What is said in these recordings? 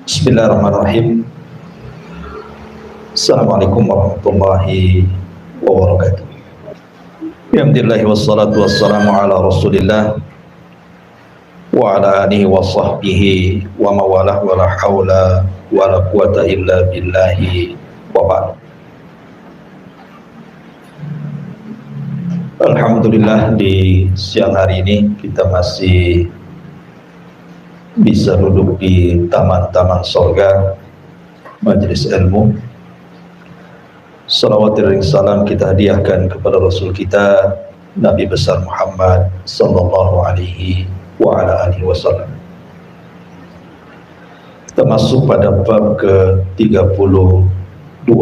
Bismillahirrahmanirrahim. Assalamualaikum warahmatullahi wabarakatuh. Alhamdulillah wassalatu wassalamu ala Rasulillah wa ala alihi wa sahbihi wa mawalah wa la hawla wa la quwata illa billahi wa ba'd. Alhamdulillah, di siang hari ini kita masih bisa duduk di taman-taman surga majelis ilmu. Salawat dan salam kita hadiahkan kepada Rasul kita Nabi besar Muhammad sallallahu alaihi wa ala alihi wasallam. Kita masuk pada bab ke-32,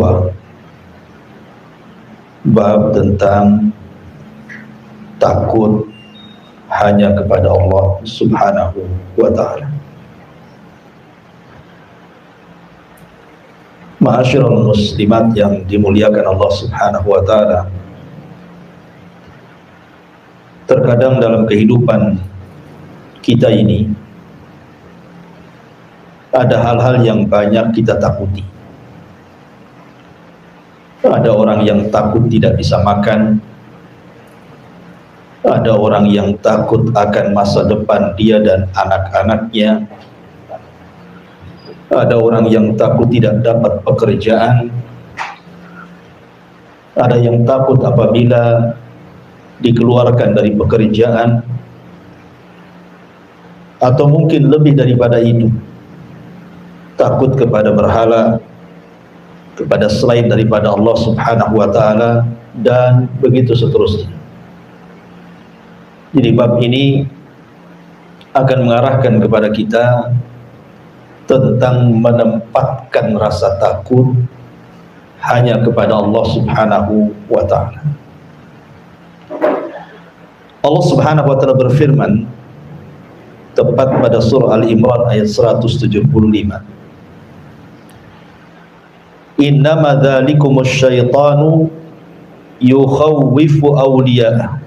bab tentang takut hanya kepada Allah subhanahu wa ta'ala. Ma'asyiral muslimat yang dimuliakan Allah subhanahu wa ta'ala, terkadang dalam kehidupan kita ini ada hal-hal yang banyak kita takuti. Ada orang yang takut tidak bisa makan, ada orang yang takut akan masa depan dia dan anak-anaknya, ada orang yang takut tidak dapat pekerjaan, ada yang takut apabila dikeluarkan dari pekerjaan, atau mungkin lebih daripada itu, takut kepada berhala, kepada selain daripada Allah subhanahu wa ta'ala, dan begitu seterusnya. Jadi bab ini akan mengarahkan kepada kita tentang menempatkan rasa takut hanya kepada Allah subhanahu wa ta'ala. Allah subhanahu wa ta'ala berfirman tepat pada surah Al-Imran ayat 175. Innama dzalikumus syaitanu yukhawwifu awliya'ah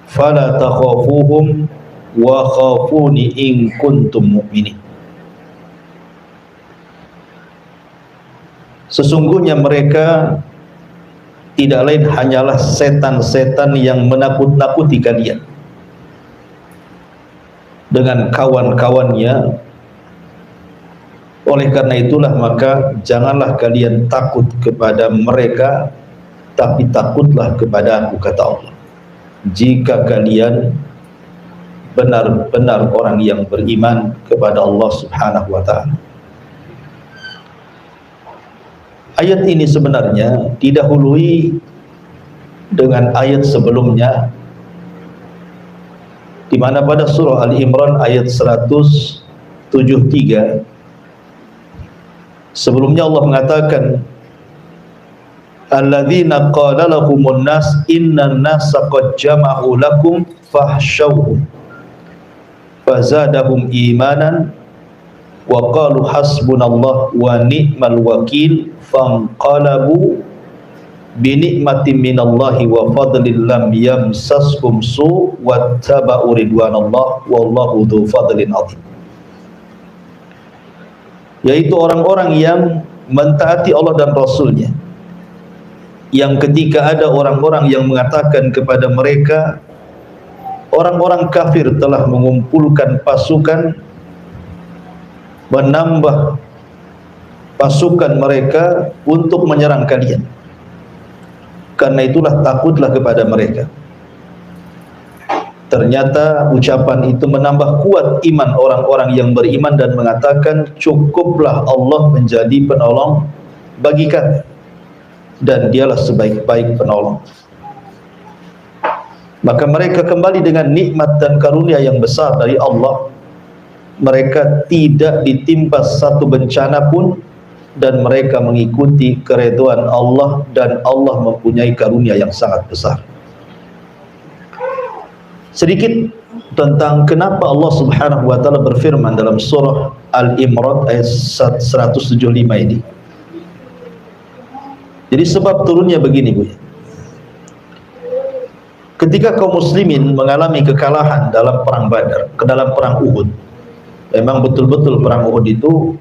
fala takhafuhum wa khafuni in kuntum mu'minin. Sesungguhnya mereka tidak lain hanyalah setan-setan yang menakut-nakuti kalian dengan kawan-kawannya. Oleh karena itulah maka janganlah kalian takut kepada mereka, tapi takutlah kepada Aku, kata Allah, jika kalian benar-benar orang yang beriman kepada Allah subhanahu wa ta'ala. Ayat ini sebenarnya didahului dengan ayat sebelumnya, di mana pada surah Al-Imran ayat 173 sebelumnya Allah mengatakan, alladzina qala lahumun nas innan nasa qad jama'u lakum fahsyauhum fazadahum imanan wa qalu hasbunallah wa ni'mal wakil fanqalabu bi ni'matin minallahi wa fadlin lam yamsaskum su wattaba'u ridwanallah wallahu dzu fadlin adzim. Yaitu orang-orang yang mentaati Allah dan Rasulnya, yang ketika ada orang-orang yang mengatakan kepada mereka orang-orang kafir telah mengumpulkan pasukan, menambah pasukan mereka untuk menyerang kalian, karena itulah takutlah kepada mereka. Ternyata ucapan itu menambah kuat iman orang-orang yang beriman dan mengatakan, cukuplah Allah menjadi penolong bagi kami, dan dialah sebaik-baik penolong. Maka mereka kembali dengan nikmat dan karunia yang besar dari Allah. Mereka tidak ditimpa satu bencana pun, dan mereka mengikuti keridhaan Allah, dan Allah mempunyai karunia yang sangat besar. Sedikit tentang kenapa Allah subhanahu wa ta'ala berfirman dalam surah Al-Imran ayat 175 ini. Jadi sebab turunnya begini, Bu. Ketika kaum muslimin mengalami kekalahan dalam perang Badar, ke dalam perang Uhud, Memang betul-betul perang Uhud itu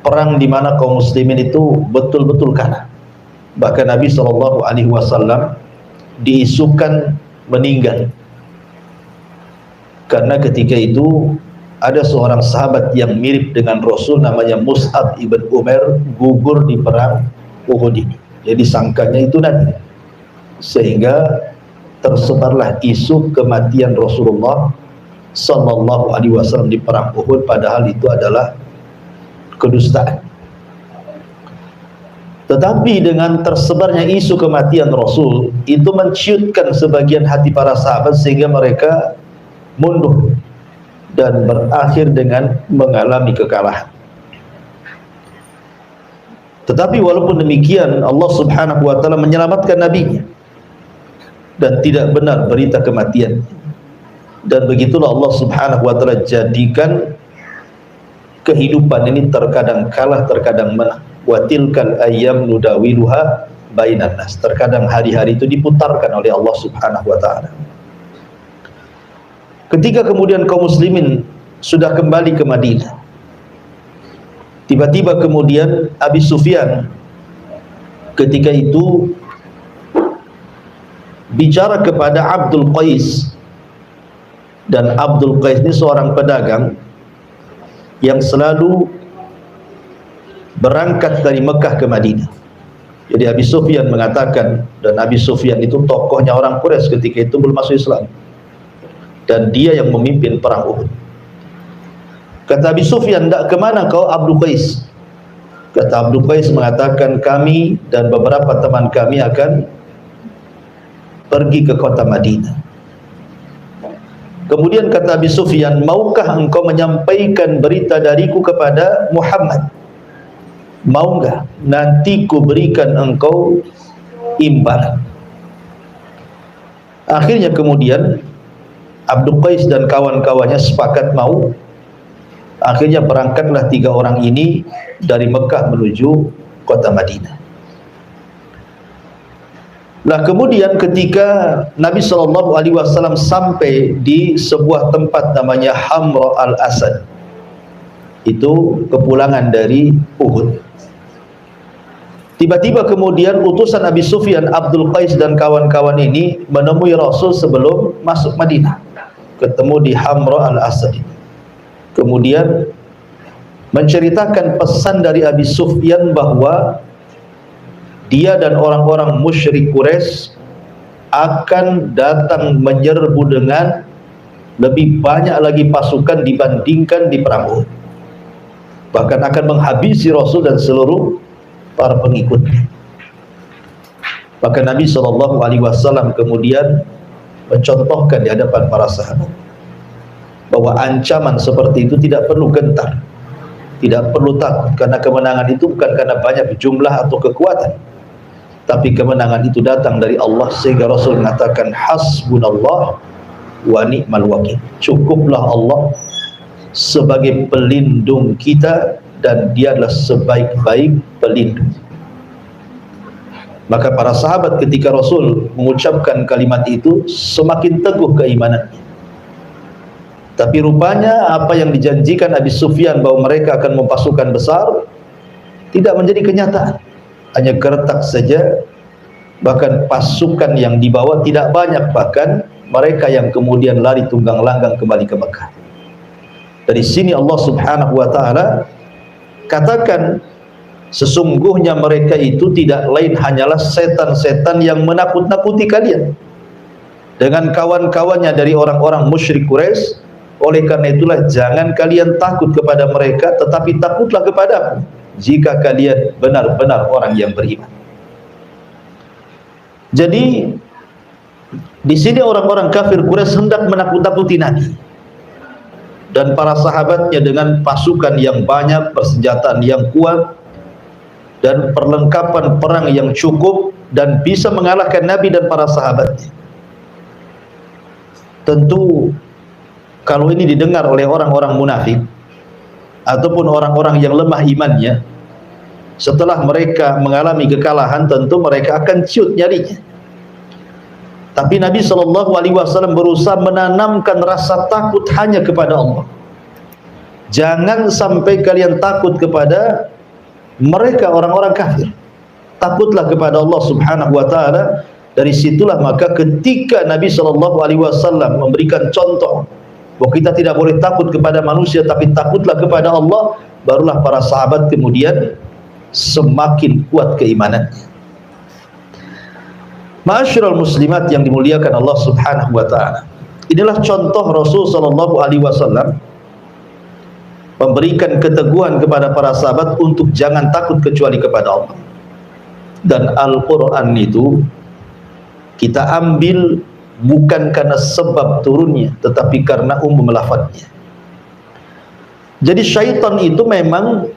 perang di mana kaum muslimin itu betul-betul kalah. Bahkan Nabi SAW diisukan meninggal karena ketika itu ada seorang sahabat yang mirip dengan Rasul namanya Mus'ab ibn Umair gugur di perang Uhud ini. Jadi sangkanya itu Nabi, sehingga tersebarlah isu kematian Rasulullah SAW di perang Uhud, padahal itu adalah kedustaan. Tetapi dengan tersebarnya isu kematian Rasul itu menciutkan sebagian hati para sahabat sehingga mereka mundur dan berakhir dengan mengalami kekalahan. Tetapi walaupun demikian, Allah Subhanahu wa taala menyelamatkan nabinya dan tidak benar berita kematian. Dan begitulah Allah Subhanahu wa taala jadikan kehidupan ini terkadang kalah, terkadang menang. Wa tilkal ayyam nudawiluha bainan nas. Terkadang hari-hari itu diputarkan oleh Allah Subhanahu wa taala. Ketika kemudian kaum muslimin sudah kembali ke Madinah, tiba-tiba kemudian Abi Sufyan ketika itu bicara kepada Abdul Qais, dan Abdul Qais ini seorang pedagang yang selalu berangkat dari Mekah ke Madinah. Jadi Abi Sufyan mengatakan, dan Abi Sufyan itu tokohnya orang Quraisy ketika itu belum masuk Islam, dan dia yang memimpin perang Uhud. Kata Abi Sufyan, "Ndak kemana kau Abdul Qais?" Kata Abdul Qais mengatakan, "Kami dan beberapa teman kami akan pergi ke kota Madinah." Kemudian kata Abi Sufyan, "Maukah engkau menyampaikan berita dariku kepada Muhammad? Mau enggak? Nanti ku berikan engkau imbalan." Akhirnya kemudian Abdul Qais dan kawan-kawannya sepakat mau. Akhirnya berangkatlah 3 orang ini dari Mekah menuju kota Madinah. Nah, kemudian ketika Nabi SAW sampai di sebuah tempat namanya Hamra al-Asad, itu kepulangan dari Uhud, tiba-tiba kemudian utusan Abi Sufyan, Abdul Qais dan kawan-kawan ini menemui Rasul sebelum masuk Madinah, ketemu di Hamra al-Asad. Kemudian menceritakan pesan dari Abi Sufyan bahwa dia dan orang-orang musyrik Quraisy akan datang menyerbu dengan lebih banyak lagi pasukan dibandingkan di perang Uhud, bahkan akan menghabisi Rasul dan seluruh para pengikutnya. Maka Nabi SAW kemudian mencontohkan di hadapan para sahabat bahwa ancaman seperti itu tidak perlu gentar, tidak perlu takut, karena kemenangan itu bukan karena banyak jumlah atau kekuatan, tapi kemenangan itu datang dari Allah. Sehingga Rasul mengatakan, hasbunallah wa ni'mal wakil. Cukuplah Allah sebagai pelindung kita, dan dia adalah sebaik-baik pelindung. Maka para sahabat ketika Rasul mengucapkan kalimat itu semakin teguh keimanannya. Tapi rupanya apa yang dijanjikan Abi Sufyan bahwa mereka akan mempasukan besar tidak menjadi kenyataan. Hanya gertak saja, bahkan pasukan yang dibawa tidak banyak, bahkan mereka yang kemudian lari tunggang langgang kembali ke Mekah. Dari sini Allah Subhanahu wa taala katakan, sesungguhnya mereka itu tidak lain hanyalah setan-setan yang menakut-nakuti kalian dengan kawan-kawannya dari orang-orang musyrik Quraisy. Oleh karena itulah jangan kalian takut kepada mereka, tetapi takutlah kepadaku jika kalian benar-benar orang yang beriman. Jadi di sini orang-orang kafir Quraisy hendak menakut-nakuti Nabi dan para sahabatnya dengan pasukan yang banyak, persenjataan yang kuat, dan perlengkapan perang yang cukup, dan bisa mengalahkan Nabi dan para sahabatnya. Tentu kalau ini didengar oleh orang-orang munafik ataupun orang-orang yang lemah imannya, setelah mereka mengalami kekalahan, tentu mereka akan ciut nyalinya. Tapi Nabi SAW berusaha menanamkan rasa takut hanya kepada Allah. Jangan sampai kalian takut kepada mereka orang-orang kafir. Takutlah kepada Allah Subhanahu wa taala. Dari situlah maka ketika Nabi SAW memberikan contoh bahwa kita tidak boleh takut kepada manusia tapi takutlah kepada Allah, barulah para sahabat kemudian semakin kuat keimanannya. Ma'asyiral muslimat yang dimuliakan Allah Subhanahu wa taala. Inilah contoh Rasul sallallahu alaihi wasallam memberikan keteguhan kepada para sahabat untuk jangan takut kecuali kepada Allah. Dan Al-Qur'an itu kita ambil bukan karena sebab turunnya, tetapi karena umum lafadznya. Jadi syaitan itu memang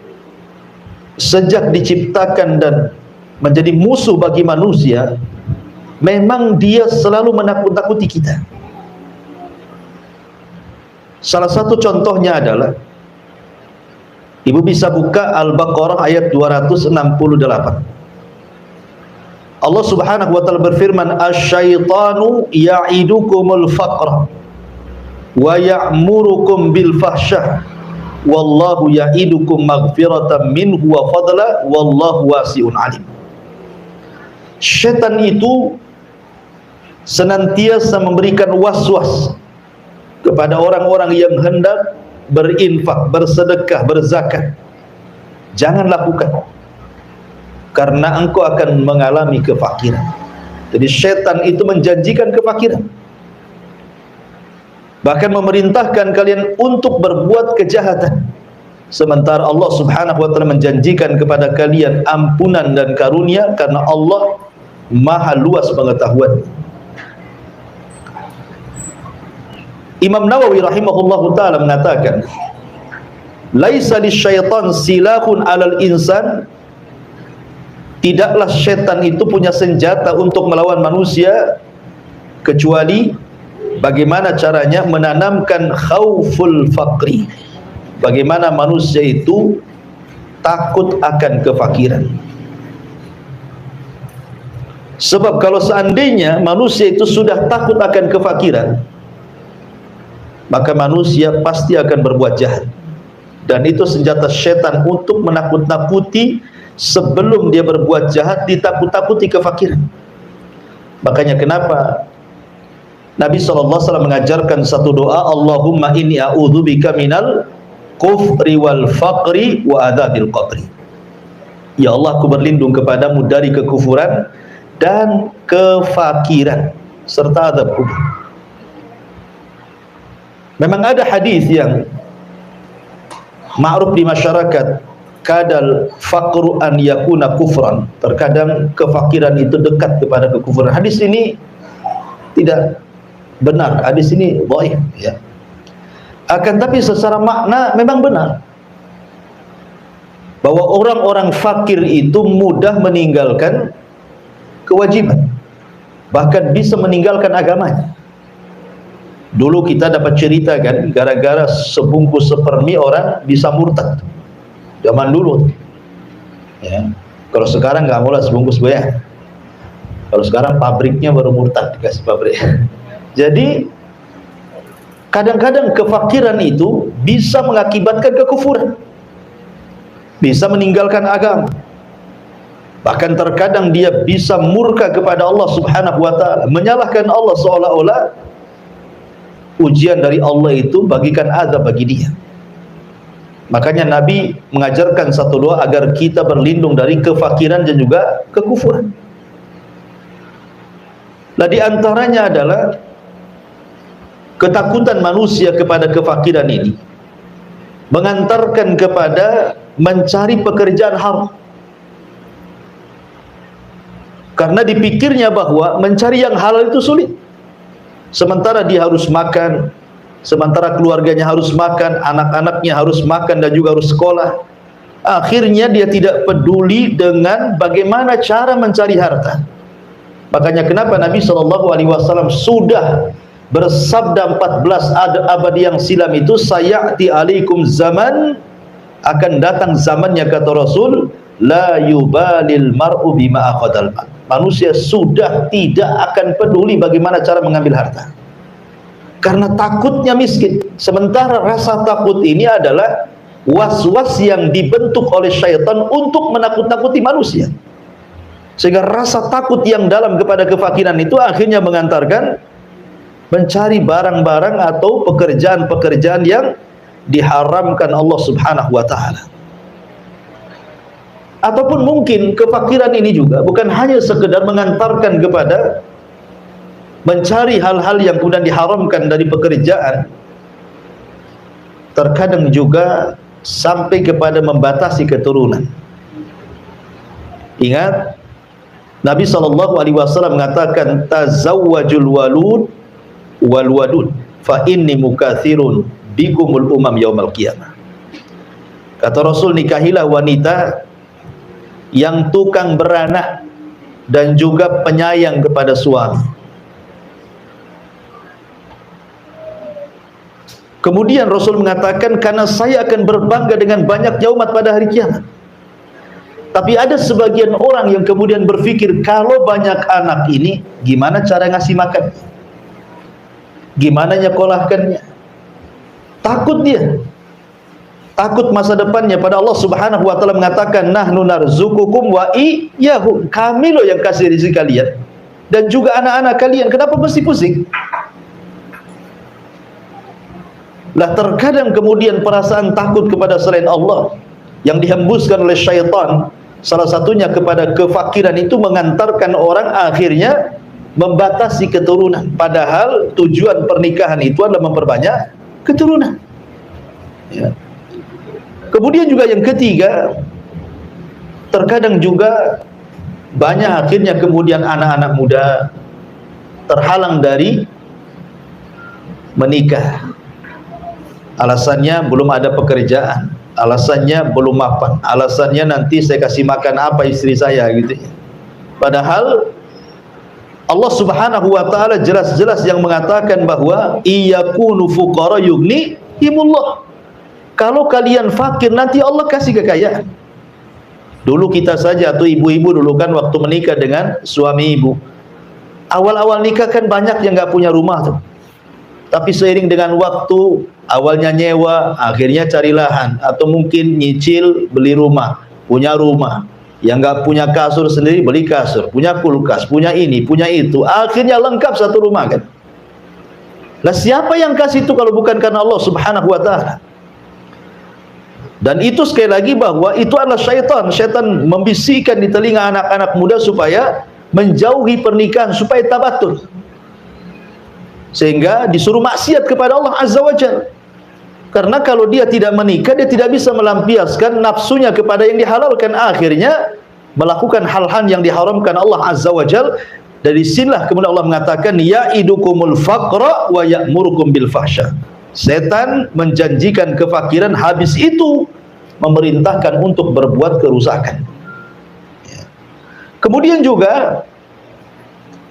sejak diciptakan dan menjadi musuh bagi manusia, memang dia selalu menakut-nakuti kita. Salah satu contohnya adalah, ibu bisa buka Al-Baqarah ayat 268. Allah Subhanahu wa taala berfirman, "Asy-syaitanu ya'idukumul faqra wa ya'murukum bil fahsyah wallahu ya'idukum maghfiratan minhu wa fadla wallahu wasi'un alim." Syaitan itu senantiasa memberikan was-was kepada orang-orang yang hendak berinfak, bersedekah, berzakat. Jangan lakukan, karena engkau akan mengalami kefakiran. Jadi syaitan itu menjanjikan kefakiran, bahkan memerintahkan kalian untuk berbuat kejahatan, sementara Allah Subhanahu wa taala menjanjikan kepada kalian ampunan dan karunia, karena Allah maha luas pengetahuan. Imam Nawawi rahimahullahu taala mengatakan, laisa lisyaitan silahun 'alal insan. Tidaklah syaitan itu punya senjata untuk melawan manusia, kecuali bagaimana caranya menanamkan khauful faqri. Bagaimana manusia itu takut akan kefakiran. Sebab kalau seandainya manusia itu sudah takut akan kefakiran, maka manusia pasti akan berbuat jahat. Dan itu senjata syaitan untuk menakut-nakuti. Sebelum dia berbuat jahat, ditakut-takuti kefakiran. Makanya kenapa Nabi SAW mengajarkan satu doa, Allahumma inni a'udzubika minal kufri wal faqri wa adzabil qabri. Ya Allah, aku berlindung kepadamu dari kekufuran dan kefakiran serta azab kubur. Memang ada hadis yang ma'ruf di masyarakat, kadal faqru an yakuna kufran. Terkadang kefakiran itu dekat kepada kekufuran. Hadis ini tidak benar, hadis ini dhaif, ya. Akan tapi secara makna memang benar, bahwa orang-orang fakir itu mudah meninggalkan kewajiban, bahkan bisa meninggalkan agamanya. Dulu kita dapat cerita kan, gara-gara sebungkus sepermi orang bisa murtad. Zaman dulu, ya. Kalau sekarang nggak mulai sebungkus bayar. Kalau sekarang pabriknya baru murtad, dikasih pabrik. Jadi kadang-kadang kefakiran itu bisa mengakibatkan kekufuran, bisa meninggalkan agama. Bahkan terkadang dia bisa murka kepada Allah Subhanahu wa taala, menyalahkan Allah seolah-olah ujian dari Allah itu bagikan azab bagi dia. Makanya Nabi mengajarkan satu doa agar kita berlindung dari kefakiran dan juga kekufuran. Nah, di antaranya adalah ketakutan manusia kepada kefakiran ini mengantarkan kepada mencari pekerjaan haram. Karena dipikirnya bahwa mencari yang halal itu sulit. Sementara dia harus makan, sementara keluarganya harus makan, anak-anaknya harus makan dan juga harus sekolah. Akhirnya dia tidak peduli dengan bagaimana cara mencari harta. Makanya kenapa Nabi SAW sudah bersabda 14 abad yang silam itu, sayati alaikum zaman, akan datang zamannya kata Rasul, la yubalil mar'u bima akhadal mal. Manusia sudah tidak akan peduli bagaimana cara mengambil harta. karena takutnya miskin. Sementara rasa takut ini adalah was-was yang dibentuk oleh syaitan untuk menakut-nakuti manusia, sehingga rasa takut yang dalam kepada kefakiran itu akhirnya mengantarkan mencari barang-barang atau pekerjaan-pekerjaan yang diharamkan Allah Subhanahu wa ta'ala. Ataupun mungkin kefakiran ini juga bukan hanya sekedar mengantarkan kepada mencari hal-hal yang kemudian diharamkan dari pekerjaan, terkadang juga sampai kepada membatasi keturunan. Ingat, Nabi SAW mengatakan, tazawwajul walud wal wadud fa inni mukathirun bikumul umam yaumal qiyamah. Kata Rasul, nikahilah wanita yang tukang beranak dan juga penyayang kepada suami. Kemudian Rasul mengatakan, karena saya akan berbangga dengan banyaknya umat pada hari kiamat. Tapi ada sebagian orang yang kemudian berpikir, kalau banyak anak ini, gimana cara ngasih makan? Gimana nyekolahkannya? Takut dia, takut masa depannya. Pada Allah Subhanahu wa ta'ala mengatakan, nahnu narzukukum wa iyyahum, kami loh yang kasih rezeki kalian dan juga anak-anak kalian. Kenapa mesti pusing? Lah terkadang kemudian perasaan takut kepada selain Allah yang dihembuskan oleh syaitan, salah satunya kepada kefakiran, itu mengantarkan orang akhirnya membatasi keturunan, padahal tujuan pernikahan itu adalah memperbanyak keturunan, ya. Kemudian juga yang ketiga, terkadang juga banyak akhirnya kemudian anak-anak muda terhalang dari menikah. Alasannya belum ada pekerjaan, alasannya belum mapan, alasannya nanti saya kasih makan apa istri saya, gitu ya. Padahal Allah Subhanahu wa ta'ala jelas-jelas yang mengatakan bahwa iyakunu fuqara yughnihimullah. Kalau kalian fakir, nanti Allah kasih kekayaan. Dulu kita saja atau ibu-ibu dulu kan waktu menikah dengan suami ibu, awal-awal nikah kan banyak yang nggak punya rumah tuh. Tapi seiring dengan waktu, awalnya nyewa, akhirnya cari lahan, atau mungkin nyicil beli rumah, punya rumah. Yang nggak punya kasur sendiri beli kasur, punya kulkas, punya ini, punya itu, akhirnya lengkap satu rumah kan. Lah siapa yang kasih itu kalau bukan karena Allah Subhanahu wa ta'ala? Dan itu sekali lagi bahwa itu adalah syaitan. Syaitan membisikkan di telinga anak-anak muda supaya menjauhi pernikahan, supaya tabatul, sehingga disuruh maksiat kepada Allah Azza wa Jalla. Karena kalau dia tidak menikah, dia tidak bisa melampiaskan nafsunya kepada yang dihalalkan, akhirnya melakukan hal-hal yang diharamkan Allah Azza wa Jalla. Dari sinilah kemudian Allah mengatakan, ya'idukumul faqra wa ya'murukum bil fahsya. Setan menjanjikan kefakiran, habis itu memerintahkan untuk berbuat kerusakan. Kemudian juga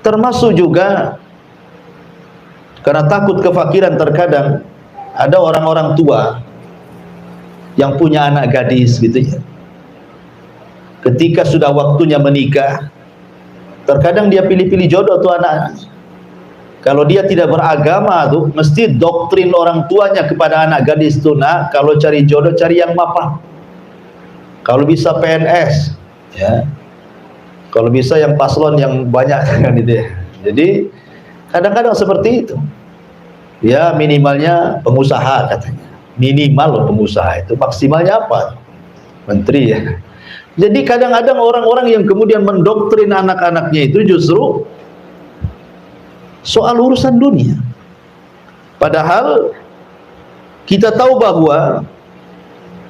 termasuk juga karena takut kefakiran, terkadang ada orang-orang tua yang punya anak gadis gitu ya. Ketika sudah waktunya menikah, terkadang dia pilih-pilih jodoh tuh anak. Kalau dia tidak beragama tuh, mesti doktrin orang tuanya kepada anak gadis tuh, nah kalau cari jodoh cari yang mapan. Kalau bisa PNS, ya. Kalau bisa yang paslon yang banyak kan gitu ya. Jadi kadang-kadang seperti itu. Ya minimalnya pengusaha katanya. Minimal pengusaha itu, maksimalnya apa? Menteri ya. Jadi kadang-kadang orang-orang yang kemudian mendoktrin anak-anaknya itu justru soal urusan dunia. Padahal kita tahu bahwa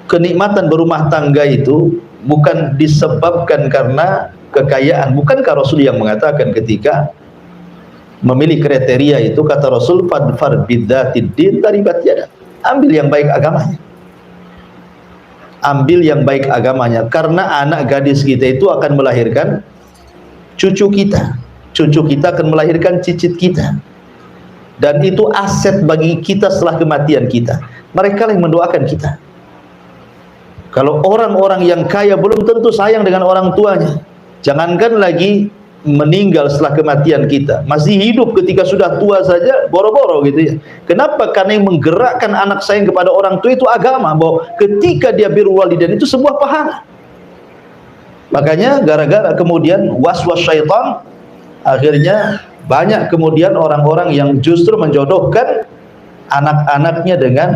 kenikmatan berumah tangga itu bukan disebabkan karena kekayaan. Bukankah Rasul yang mengatakan ketika memilih kriteria itu, kata Rasul, fadfar bidzatid din taribat yada, ambil yang baik agamanya, ambil yang baik agamanya, karena anak gadis kita itu akan melahirkan cucu kita, cucu kita akan melahirkan cicit kita, dan itu aset bagi kita setelah kematian kita. Mereka yang mendoakan kita. Kalau orang-orang yang kaya belum tentu sayang dengan orang tuanya, jangankan lagi meninggal setelah kematian kita, masih hidup ketika sudah tua saja boro-boro gitu ya. Kenapa? Karena yang menggerakkan anak sayang kepada orang tua itu agama, bahwa ketika dia birrul walidain itu sebuah pahala. Makanya gara-gara kemudian was-was syaitan, akhirnya banyak kemudian orang-orang yang justru menjodohkan anak-anaknya dengan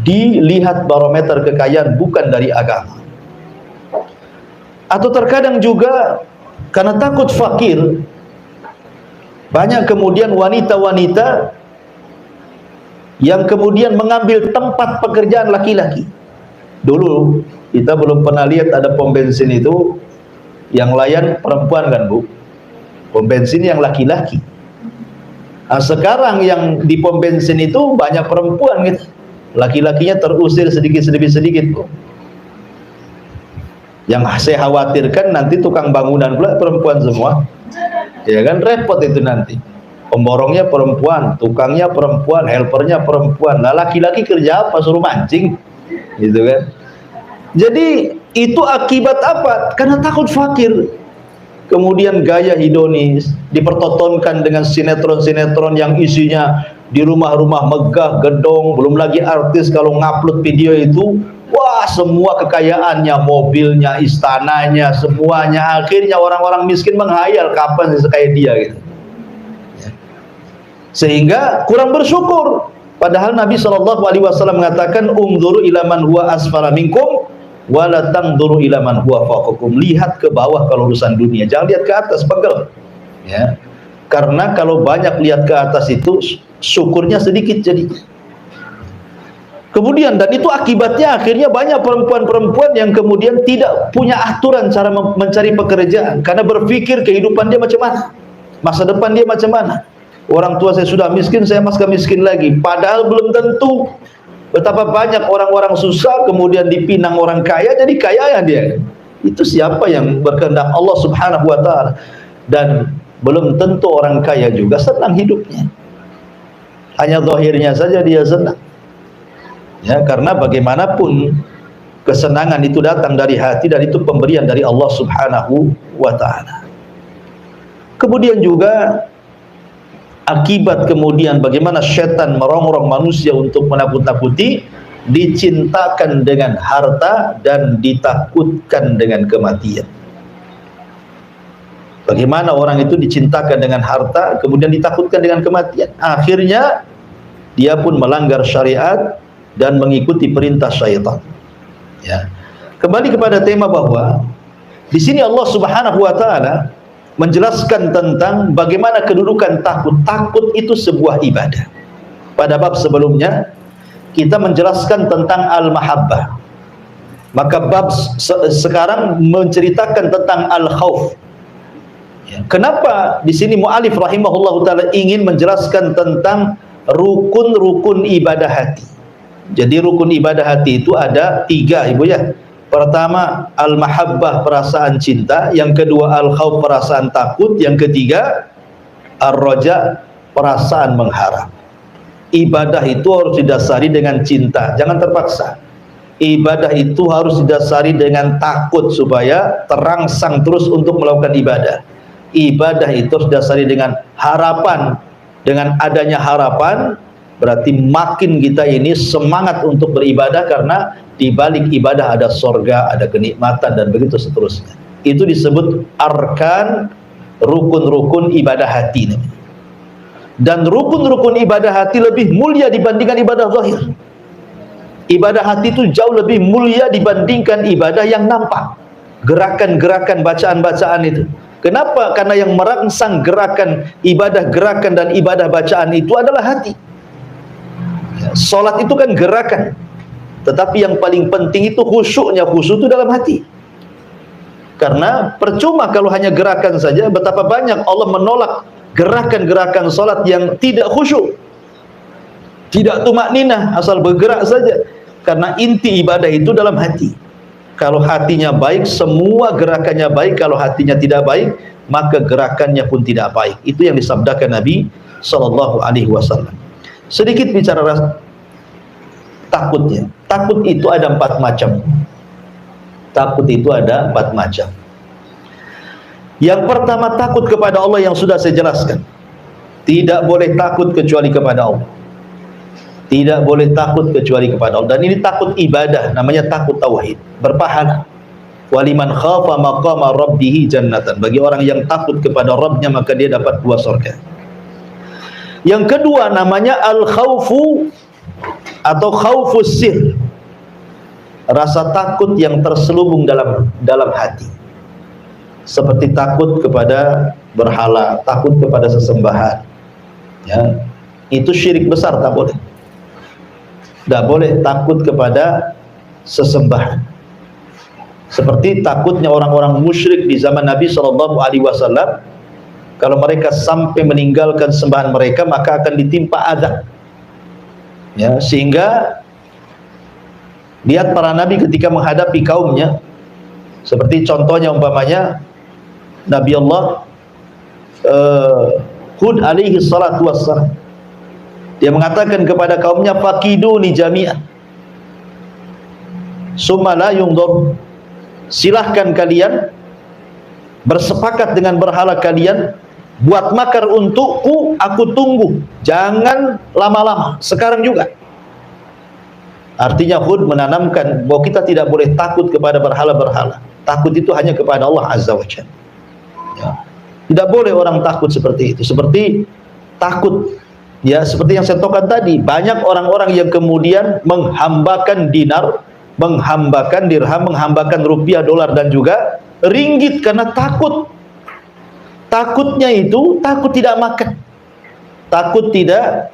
dilihat barometer kekayaan bukan dari agama. Atau terkadang juga karena takut fakir, banyak kemudian wanita-wanita yang kemudian mengambil tempat pekerjaan laki-laki. Dulu kita belum pernah lihat ada pom bensin itu yang layan perempuan kan Bu, pom bensin yang laki-laki. Nah, sekarang yang di pom bensin itu banyak perempuan gitu, laki-lakinya terusir sedikit Bu. Yang saya khawatirkan nanti tukang bangunan pula perempuan semua, ya kan, repot itu nanti. Pemborongnya perempuan, tukangnya perempuan, helpernya perempuan. Nah laki-laki kerja apa? Suruh mancing, gitu kan. Jadi itu akibat apa? Karena takut fakir. Kemudian gaya hedonis dipertontonkan dengan sinetron-sinetron yang isinya di rumah-rumah megah, gedong, belum lagi artis kalau ngupload video itu, wah semua kekayaannya, mobilnya, istananya, semuanya. Akhirnya orang-orang miskin menghayal kapan sekaya dia gitu. Sehingga kurang bersyukur. Padahal Nabi SAW mengatakan, umduru ila man huwa asfala minkum wa la tangduru ila man huwa fawqakum. Lihat ke bawah kalau urusan dunia, jangan lihat ke atas, pegel. Ya. Karena kalau banyak lihat ke atas itu syukurnya sedikit jadi. Kemudian, dan itu akibatnya akhirnya banyak perempuan-perempuan yang kemudian tidak punya aturan cara mencari pekerjaan, karena berpikir kehidupan dia macam mana, masa depan dia macam mana. Orang tua saya sudah miskin, saya masih miskin lagi. Padahal belum tentu. Betapa banyak orang-orang susah kemudian dipinang orang kaya, jadi kaya ya dia. Itu siapa yang berkehendak Allah Subhanahu wa taala. Dan belum tentu orang kaya juga senang hidupnya. Hanya zahirnya saja dia senang. Ya, karena bagaimanapun kesenangan itu datang dari hati, dan itu pemberian dari Allah Subhanahu wa taala. Kemudian juga akibat kemudian bagaimana setan merongrong manusia untuk menakut-nakuti, dicintakan dengan harta dan ditakutkan dengan kematian. Bagaimana orang itu dicintakan dengan harta kemudian ditakutkan dengan kematian, akhirnya dia pun melanggar syariat dan mengikuti perintah syaitan. Ya. Kembali kepada tema bahwa di sini Allah Subhanahu wa taala menjelaskan tentang bagaimana kedudukan takut. Takut itu sebuah ibadah. Pada bab sebelumnya kita menjelaskan tentang al-mahabbah. Maka bab sekarang menceritakan tentang al-khauf. Ya. Kenapa di sini mu'alif rahimahullahu taala ingin menjelaskan tentang rukun-rukun ibadah hati. Jadi rukun ibadah hati itu ada 3 Ibu ya. Pertama al-mahabbah, perasaan cinta. Yang kedua al-khauf, perasaan takut. Yang ketiga ar-raja, perasaan mengharap. Ibadah itu harus didasari dengan cinta, jangan terpaksa. Ibadah itu harus didasari dengan takut supaya terangsang terus untuk melakukan ibadah. Ibadah itu harus didasari dengan harapan. Dengan adanya harapan berarti makin kita ini semangat untuk beribadah, karena di balik ibadah ada sorga, ada kenikmatan, dan begitu seterusnya. Itu disebut arkan, rukun-rukun ibadah hati. Dan rukun-rukun ibadah hati lebih mulia dibandingkan ibadah zahir. Ibadah hati itu jauh lebih mulia dibandingkan ibadah yang nampak. Gerakan-gerakan, bacaan-bacaan itu. Kenapa? Karena yang merangsang gerakan ibadah, gerakan dan ibadah bacaan itu adalah hati. Salat itu kan gerakan, tetapi yang paling penting itu khusyuknya. Khusyuk itu dalam hati. Karena percuma kalau hanya gerakan saja. Betapa banyak Allah menolak gerakan-gerakan salat yang tidak khusyuk, tidak tumakninah, asal bergerak saja. Karena inti ibadah itu dalam hati. Kalau hatinya baik, semua gerakannya baik. Kalau hatinya tidak baik, maka gerakannya pun tidak baik. Itu yang disabdakan Nabi SAW. Sedikit bicara takutnya. Takut itu ada 4 macam. Takut itu ada 4 macam. Yang pertama, takut kepada Allah yang sudah saya jelaskan. Tidak boleh takut kecuali kepada Allah. Tidak boleh takut kecuali kepada Allah. Dan ini takut ibadah, namanya takut tauhid, berpahala. Waliman khafa maqama rabbih jannatan. Bagi orang yang takut kepada Rabbnya, maka dia dapat 2 surga. Yang kedua namanya al-khaufu atau khaufus sir. Rasa takut yang terselubung dalam hati. Seperti takut kepada berhala, takut kepada sesembahan. Ya, itu syirik besar, tak boleh. Tak boleh takut kepada sesembahan. Seperti takutnya orang-orang musyrik di zaman Nabi SAW. Kalau mereka sampai meninggalkan sembahan mereka, maka akan ditimpa azab. Ya, sehingga lihat para nabi ketika menghadapi kaumnya, seperti contohnya umpamanya Nabi Allah Hud alaihi salatu wassalam. Dia mengatakan kepada kaumnya, fakiduni jami'an summa la yundur. Silahkan kalian bersepakat dengan berhala kalian, buat makar untukku, aku tunggu, jangan lama-lama, sekarang juga. Artinya Hud menanamkan bahwa kita tidak boleh takut kepada berhala-berhala. Takut itu hanya kepada Allah Azza wa Jalla. Ya. Tidak boleh orang takut seperti itu. Seperti takut, ya, seperti yang saya tokan tadi, banyak orang-orang yang kemudian menghambakan dinar, menghambakan dirham, menghambakan rupiah, dolar dan juga ringgit karena takut. Takutnya itu takut tidak makan, takut tidak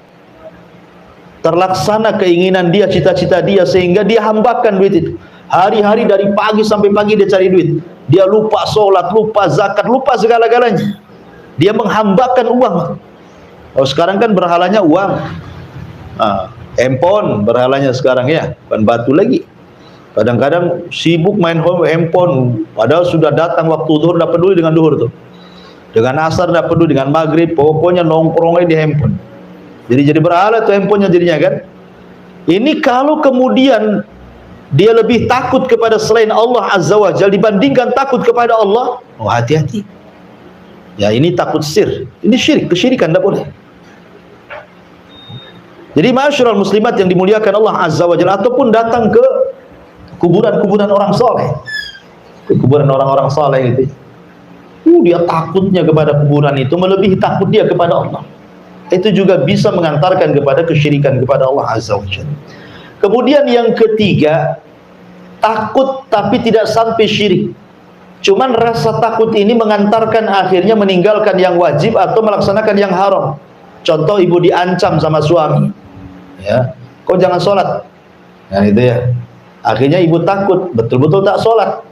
terlaksana keinginan dia, cita-cita dia, sehingga dia hambakan duit itu. Hari-hari dari pagi sampai pagi dia cari duit. Dia lupa sholat, lupa zakat, lupa segala-galanya. Dia menghambakan uang. Oh, sekarang kan berhalanya uang. Handphone berhalanya sekarang, ya, bukan batu lagi. Kadang-kadang sibuk main handphone, padahal sudah datang waktu zuhur, tidak peduli dengan zuhur tuh. Dengan asar tidak peduli, dengan maghrib, pokoknya nongkrongnya di handphone. Jadi berhala tuh handphonenya jadinya kan. Ini kalau kemudian dia lebih takut kepada selain Allah Azza wa Jalla dibandingkan takut kepada Allah, oh hati-hati. Ya, ini takut sir. Ini syirik, kesyirikan, tidak boleh. Jadi ma'asyiral muslimat yang dimuliakan Allah Azza wa Jalla, ataupun datang ke kuburan-kuburan orang soleh, ke kuburan orang-orang soleh gitu. Dia takutnya kepada kuburan itu melebihi takut dia kepada Allah. Itu juga bisa mengantarkan kepada kesyirikan kepada Allah Azza wa Jalla. Kemudian yang ketiga, takut tapi tidak sampai syirik. Cuman rasa takut ini mengantarkan akhirnya meninggalkan yang wajib atau melaksanakan yang haram. Contoh, ibu diancam sama suami, ya, kau jangan sholat, nah itu ya. Akhirnya ibu takut, betul-betul tak sholat.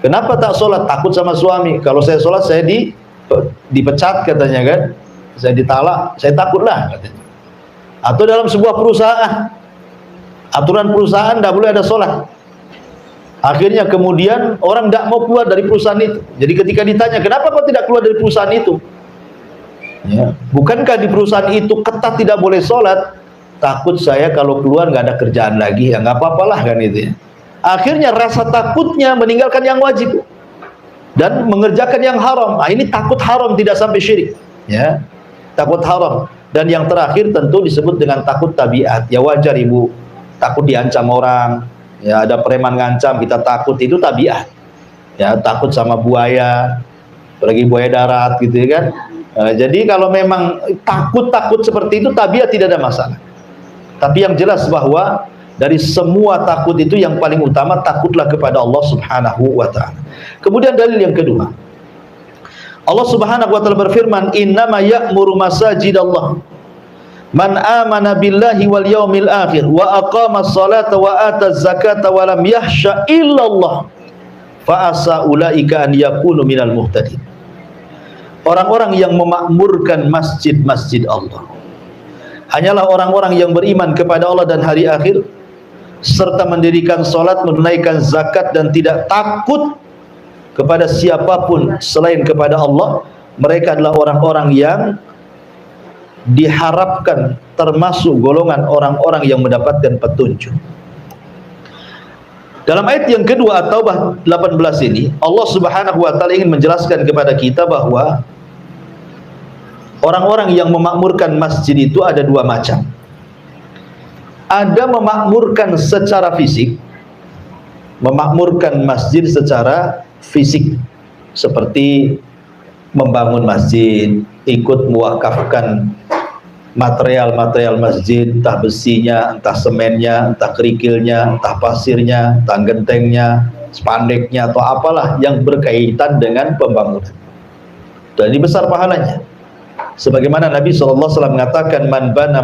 Kenapa tak sholat? Takut sama suami. Kalau saya sholat saya dipecat katanya kan, saya ditalak, saya takutlah katanya. Atau dalam sebuah perusahaan, aturan perusahaan tidak boleh ada sholat. Akhirnya kemudian orang tidak mau keluar dari perusahaan itu. Jadi ketika ditanya, kenapa kau tidak keluar dari perusahaan itu? Ya, bukankah di perusahaan itu ketat tidak boleh sholat? Takut saya kalau keluar nggak ada kerjaan lagi, ya nggak apa-apalah kan itu ya. Akhirnya rasa takutnya meninggalkan yang wajib dan mengerjakan yang haram. Nah, ini takut haram, tidak sampai syirik, ya, takut haram. Dan yang terakhir tentu disebut dengan takut tabiat. Ya wajar ibu takut diancam orang, ya, ada preman ngancam kita takut, itu tabiat. Ya, takut sama buaya, apalagi buaya darat gitu kan. Jadi kalau memang takut seperti itu tabiat, tidak ada masalah. Tapi yang jelas bahwa dari semua takut itu yang paling utama takutlah kepada Allah Subhanahu wa taala. Kemudian dalil yang kedua, Allah Subhanahu wa taala berfirman, "Innama ya'muru masajidallah man amana billahi wal yaumil akhir wa aqama sholata wa ata zakata wa lam yahsha illallah fa asa ulaika an yakunu minal muhtadin." Orang-orang yang memakmurkan masjid-masjid Allah hanyalah orang-orang yang beriman kepada Allah dan hari akhir, serta mendirikan salat, menunaikan zakat, dan tidak takut kepada siapapun selain kepada Allah. Mereka adalah orang-orang yang diharapkan termasuk golongan orang-orang yang mendapatkan petunjuk. Dalam ayat yang kedua At-Taubah 18 ini, Allah Subhanahu wa taala ingin menjelaskan kepada kita bahwa orang-orang yang memakmurkan masjid itu ada dua macam. Ada memakmurkan secara fisik, memakmurkan masjid secara fisik, seperti membangun masjid, ikut mewakafkan material-material masjid, entah besinya, entah semennya, entah kerikilnya, entah pasirnya, entah gentengnya, spandeknya, atau apalah yang berkaitan dengan pembangunan. Dan ini besar pahalanya. Sebagaimana Nabi SAW mengatakan, man bana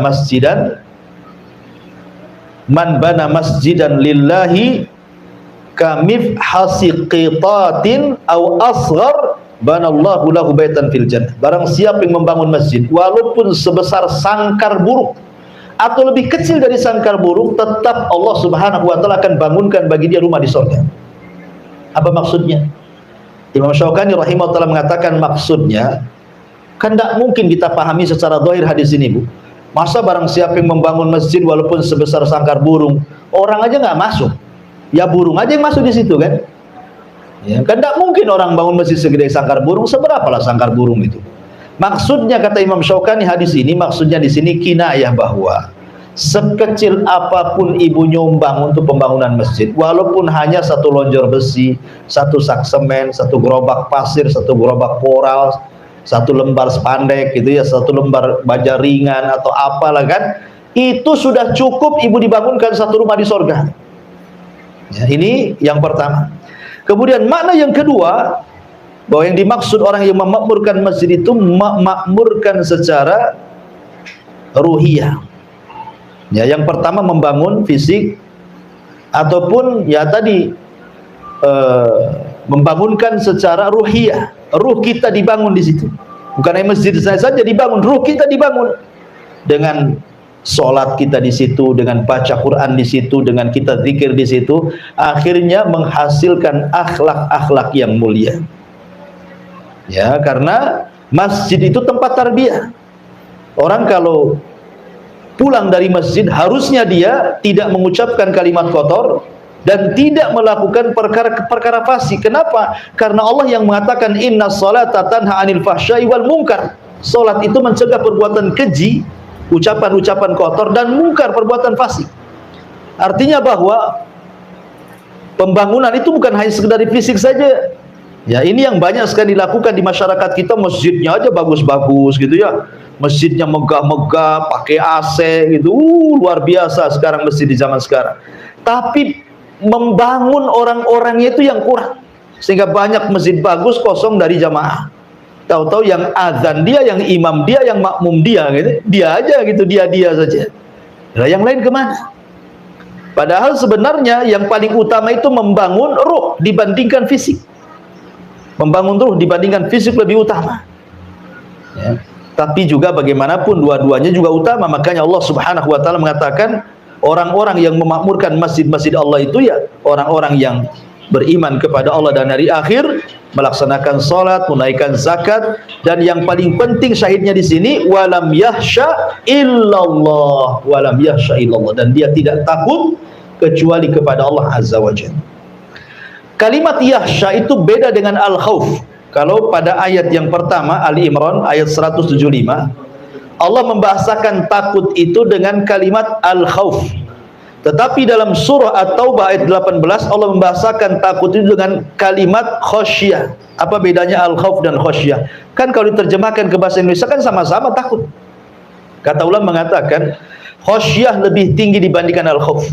masjidan lillahi kamif hasiqitatin aw asghar banallahu lahu baitan fil jannah. Barang siapa yang membangun masjid walaupun sebesar sangkar burung atau lebih kecil dari sangkar burung, tetap Allah Subhanahu wa taala akan bangunkan bagi dia rumah di surga. Apa maksudnya? Imam Syaukani rahimahullah mengatakan maksudnya, kan tidak mungkin kita pahami secara zahir hadis ini, Bu. Masa barang siapa yang membangun masjid walaupun sebesar sangkar burung, orang aja nggak masuk, ya burung aja yang masuk di situ kan? Ya, kan tidak mungkin orang bangun masjid segede sangkar burung. Seberapalah sangkar burung itu? Maksudnya kata Imam Syaukani hadis ini, maksudnya di sini kinayah bahwa sekecil apapun ibu nyumbang untuk pembangunan masjid, walaupun hanya satu lonjor besi, satu sak semen, satu gerobak pasir, satu gerobak koral, satu lembar spandek gitu ya, satu lembar baja ringan atau apalah kan, itu sudah cukup ibu dibangunkan satu rumah di sorga. Ya, ini yang pertama. Kemudian makna yang kedua, bahwa yang dimaksud orang yang memakmurkan masjid itu memakmurkan secara ruhiyah. Ya, yang pertama membangun fisik, ataupun ya tadi membangunkan secara ruhiyah. Ruh kita dibangun di situ. Bukan hanya masjid saja dibangun, ruh kita dibangun dengan sholat kita di situ, dengan baca Quran di situ, dengan kita zikir di situ, akhirnya menghasilkan akhlak-akhlak yang mulia. Ya, karena masjid itu tempat tarbiyah. Orang kalau pulang dari masjid harusnya dia tidak mengucapkan kalimat kotor dan tidak melakukan perkara fasik. Kenapa? Karena Allah yang mengatakan innas salata tanha 'anil fahsya'i wal munkar. Salat itu mencegah perbuatan keji, ucapan-ucapan kotor, dan mungkar, perbuatan fasik. Artinya bahwa pembangunan itu bukan hanya sekedar fisik saja. Ya, ini yang banyak sekali dilakukan di masyarakat kita. Masjidnya aja bagus-bagus gitu ya. Masjidnya megah-megah, pakai AC gitu. Luar biasa sekarang masjid di zaman sekarang. Tapi membangun orang-orangnya itu yang kurang. Sehingga banyak masjid bagus kosong dari jamaah. Tahu-tahu yang azan dia, yang imam dia, yang makmum dia gitu. Dia aja gitu, dia saja. Nah, yang lain kemana? Padahal sebenarnya yang paling utama itu membangun ruh dibandingkan fisik. Membangun ruh dibandingkan fisik lebih utama. Ya. Tapi juga bagaimanapun dua-duanya juga utama. Makanya Allah Subhanahu wa taala mengatakan orang-orang yang memakmurkan masjid-masjid Allah itu ya orang-orang yang beriman kepada Allah dan hari akhir, melaksanakan salat, menunaikan zakat, dan yang paling penting syahidnya di sini walam yahsya illallah, walam yahsya illallah, dan dia tidak takut kecuali kepada Allah Azza wa Jalla. Kalimat yahsya itu beda dengan al-khauf. Kalau pada ayat yang pertama Ali Imran ayat 175, Allah membahasakan takut itu dengan kalimat al-khauf. Tetapi dalam surah At-Taubah ayat 18 Allah membahasakan takut itu dengan kalimat khasyah. Apa bedanya al-khauf dan khasyah? Kan kalau diterjemahkan ke bahasa Indonesia kan sama-sama takut. Kata ulama mengatakan khasyah lebih tinggi dibandingkan al-khauf.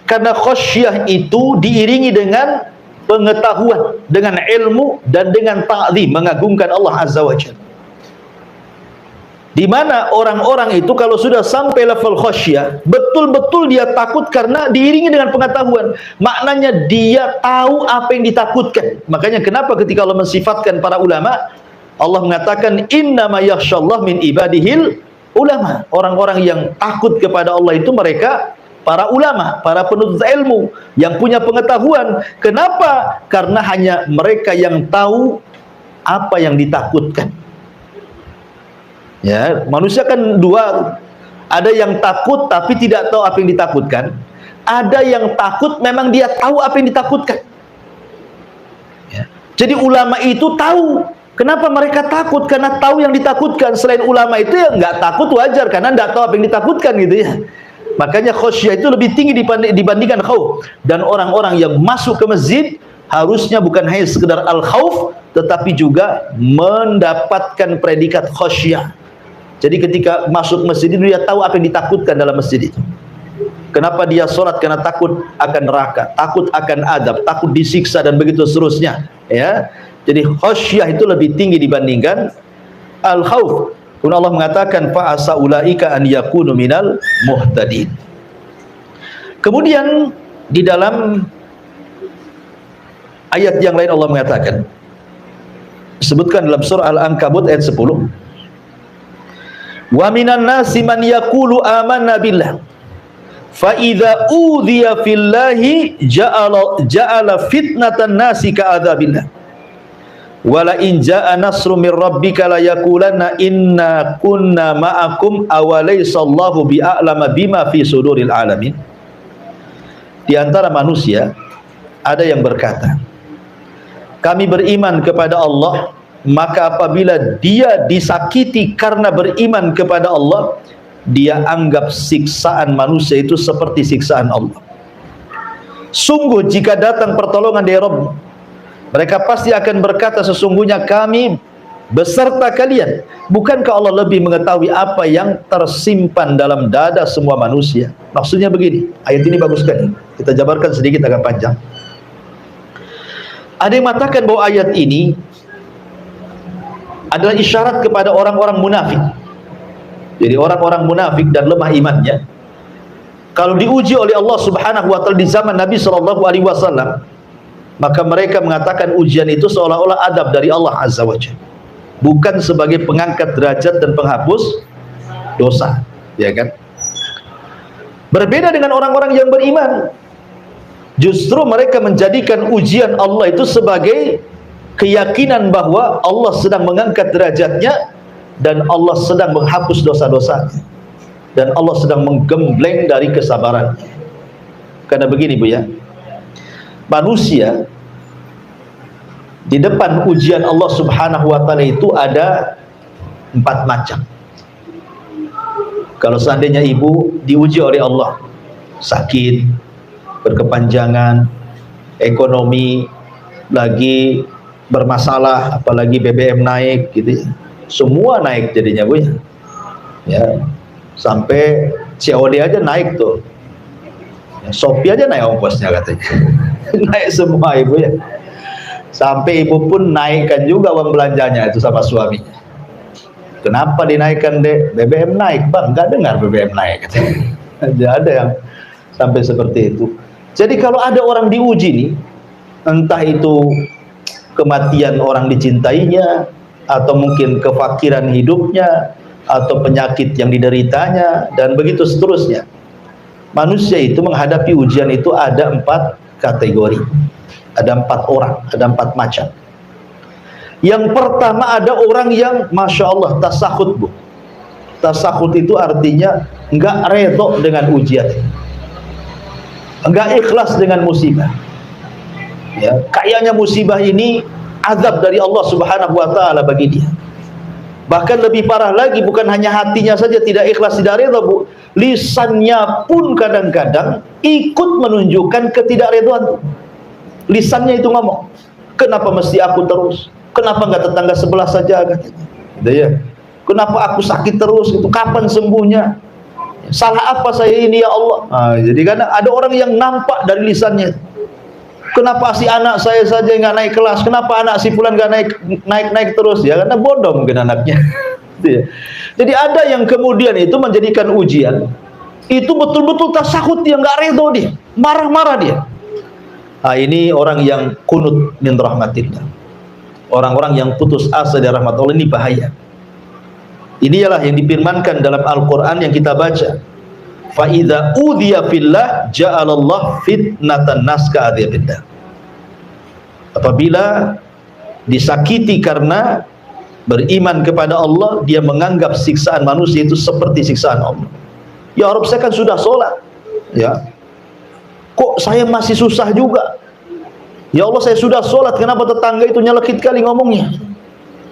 Karena khasyah itu diiringi dengan pengetahuan, dengan ilmu, dan dengan ta'zim, mengagungkan Allah Azza wa Jalla. Di mana orang-orang itu kalau sudah sampai level khasyah, betul-betul dia takut karena diiringi dengan pengetahuan. Maknanya dia tahu apa yang ditakutkan. Makanya kenapa ketika Allah mensifatkan para ulama, Allah mengatakan innama yakhsyallah min ibadihil ulama. Orang-orang yang takut kepada Allah itu mereka para ulama, para penuntut ilmu yang punya pengetahuan. Kenapa? Karena hanya mereka yang tahu apa yang ditakutkan. Ya, manusia kan dua, ada yang takut tapi tidak tahu apa yang ditakutkan, ada yang takut memang dia tahu apa yang ditakutkan. Ya. Jadi ulama itu tahu. Kenapa mereka takut? Karena tahu yang ditakutkan. Selain ulama itu yang nggak takut wajar, karena nggak tahu apa yang ditakutkan gitu ya. Makanya khasyah itu lebih tinggi dibandingkan khauf. Dan orang-orang yang masuk ke masjid harusnya bukan hanya sekedar al-khauf, tetapi juga mendapatkan predikat khasyah. Jadi ketika masuk masjid itu dia tahu apa yang ditakutkan dalam masjid itu. Kenapa dia sholat? Karena takut akan neraka, takut akan adab, takut disiksa dan begitu seterusnya. Ya, jadi khasyah itu lebih tinggi dibandingkan al-khauf. Kemudian Allah mengatakan fa asa ulaika an yakunu minal muhtadin. Kemudian di dalam ayat yang lain Allah mengatakan, disebutkan dalam surah Al-Ankabut ayat 10, wa minan nasi man yaqulu amanna billah fa idza udhiya fillahi ja'ala fitnatan nasi ka'adzabillah wala in jaa nasru mir rabbika la yaqulanna inna kunna ma'akum awalaysa Allahu bi'a'lama bima fi suduril alamin. Di antara manusia ada yang berkata, kami beriman kepada Allah, maka apabila dia disakiti karena beriman kepada Allah, dia anggap siksaan manusia itu seperti siksaan Allah. Sungguh jika datang pertolongan dari Rabb, mereka pasti akan berkata, sesungguhnya kami beserta kalian. Bukankah Allah lebih mengetahui apa yang tersimpan dalam dada semua manusia? Maksudnya begini, ayat ini bagus sekali. Kita jabarkan sedikit, agak panjang. Ada yang mengatakan bahwa ayat ini adalah isyarat kepada orang-orang munafik. Jadi orang-orang munafik dan lemah imannya, kalau diuji oleh Allah Subhanahu wa taala di zaman Nabi sallallahu alaihi wasallam, maka mereka mengatakan ujian itu seolah-olah adab dari Allah Azza wa Jalla, bukan sebagai pengangkat derajat dan penghapus dosa, ya kan? Berbeda dengan orang-orang yang beriman, justru mereka menjadikan ujian Allah itu sebagai keyakinan bahwa Allah sedang mengangkat derajatnya dan Allah sedang menghapus dosa-dosanya dan Allah sedang menggembleng dari kesabaran. Karena begini Bu ya, manusia di depan ujian Allah Subhanahu wa taala itu ada 4 macam. Kalau seandainya ibu diuji oleh Allah, sakit, berkepanjangan, ekonomi lagi bermasalah, apalagi BBM naik gitu, semua naik jadinya Bu ya. Ya, sampai COD aja naik tuh. Shopee aja naik ongkosnya katanya. Naik semua ibu ya. Sampai ibu pun naikkan juga uang belanjanya itu sama suaminya. Kenapa dinaikkan dek? BBM naik bang, nggak dengar BBM naik katanya. Ada yang sampai seperti itu. Jadi kalau ada orang diuji nih, entah itu kematian orang dicintainya, atau mungkin kefakiran hidupnya, atau penyakit yang dideritanya, dan begitu seterusnya. Manusia itu menghadapi ujian itu ada 4 kategori, ada 4 orang, ada 4 macam. Yang pertama ada orang yang Masya Allah tasahud Bu. Tasahud itu artinya enggak redho dengan ujian, enggak ikhlas dengan musibah. Ya, kayaknya musibah ini azab dari Allah Subhanahu wa taala bagi dia. Bahkan lebih parah lagi, bukan hanya hatinya saja tidak ikhlas, tidak redha Bu, lisannya pun kadang-kadang ikut menunjukkan ketidakredhaan. Lisannya itu ngomong, kenapa mesti aku terus? Kenapa enggak tetangga sebelah saja katanya. Gitu ya. Kenapa aku sakit terus gitu? Kapan sembuhnya? Salah apa saya ini ya Allah? Nah, jadi karena ada orang yang nampak dari lisannya. Kenapa si anak saya saja nggak naik kelas? Kenapa anak si fulan nggak naik terus? Ya karena bodoh mungkin anaknya. Jadi ada yang kemudian itu menjadikan ujian itu betul-betul tasahud, dia nggak redho, dia marah-marah dia. Nah, ini orang yang kunut min rahmatillah, orang-orang yang putus asa dari rahmat Allah. Ini bahaya. Inilah yang difirmankan dalam Al-Quran yang kita baca, fa idza udhiya fillah ja'alallah fitnatan nas ka'adzabillah. Apabila disakiti karena beriman kepada Allah, dia menganggap siksaan manusia itu seperti siksaan Allah. Ya Rabb, saya kan sudah sholat, ya Kok saya masih susah juga? Ya Allah, saya sudah sholat, kenapa tetangga itu nyelekit kali ngomongnya?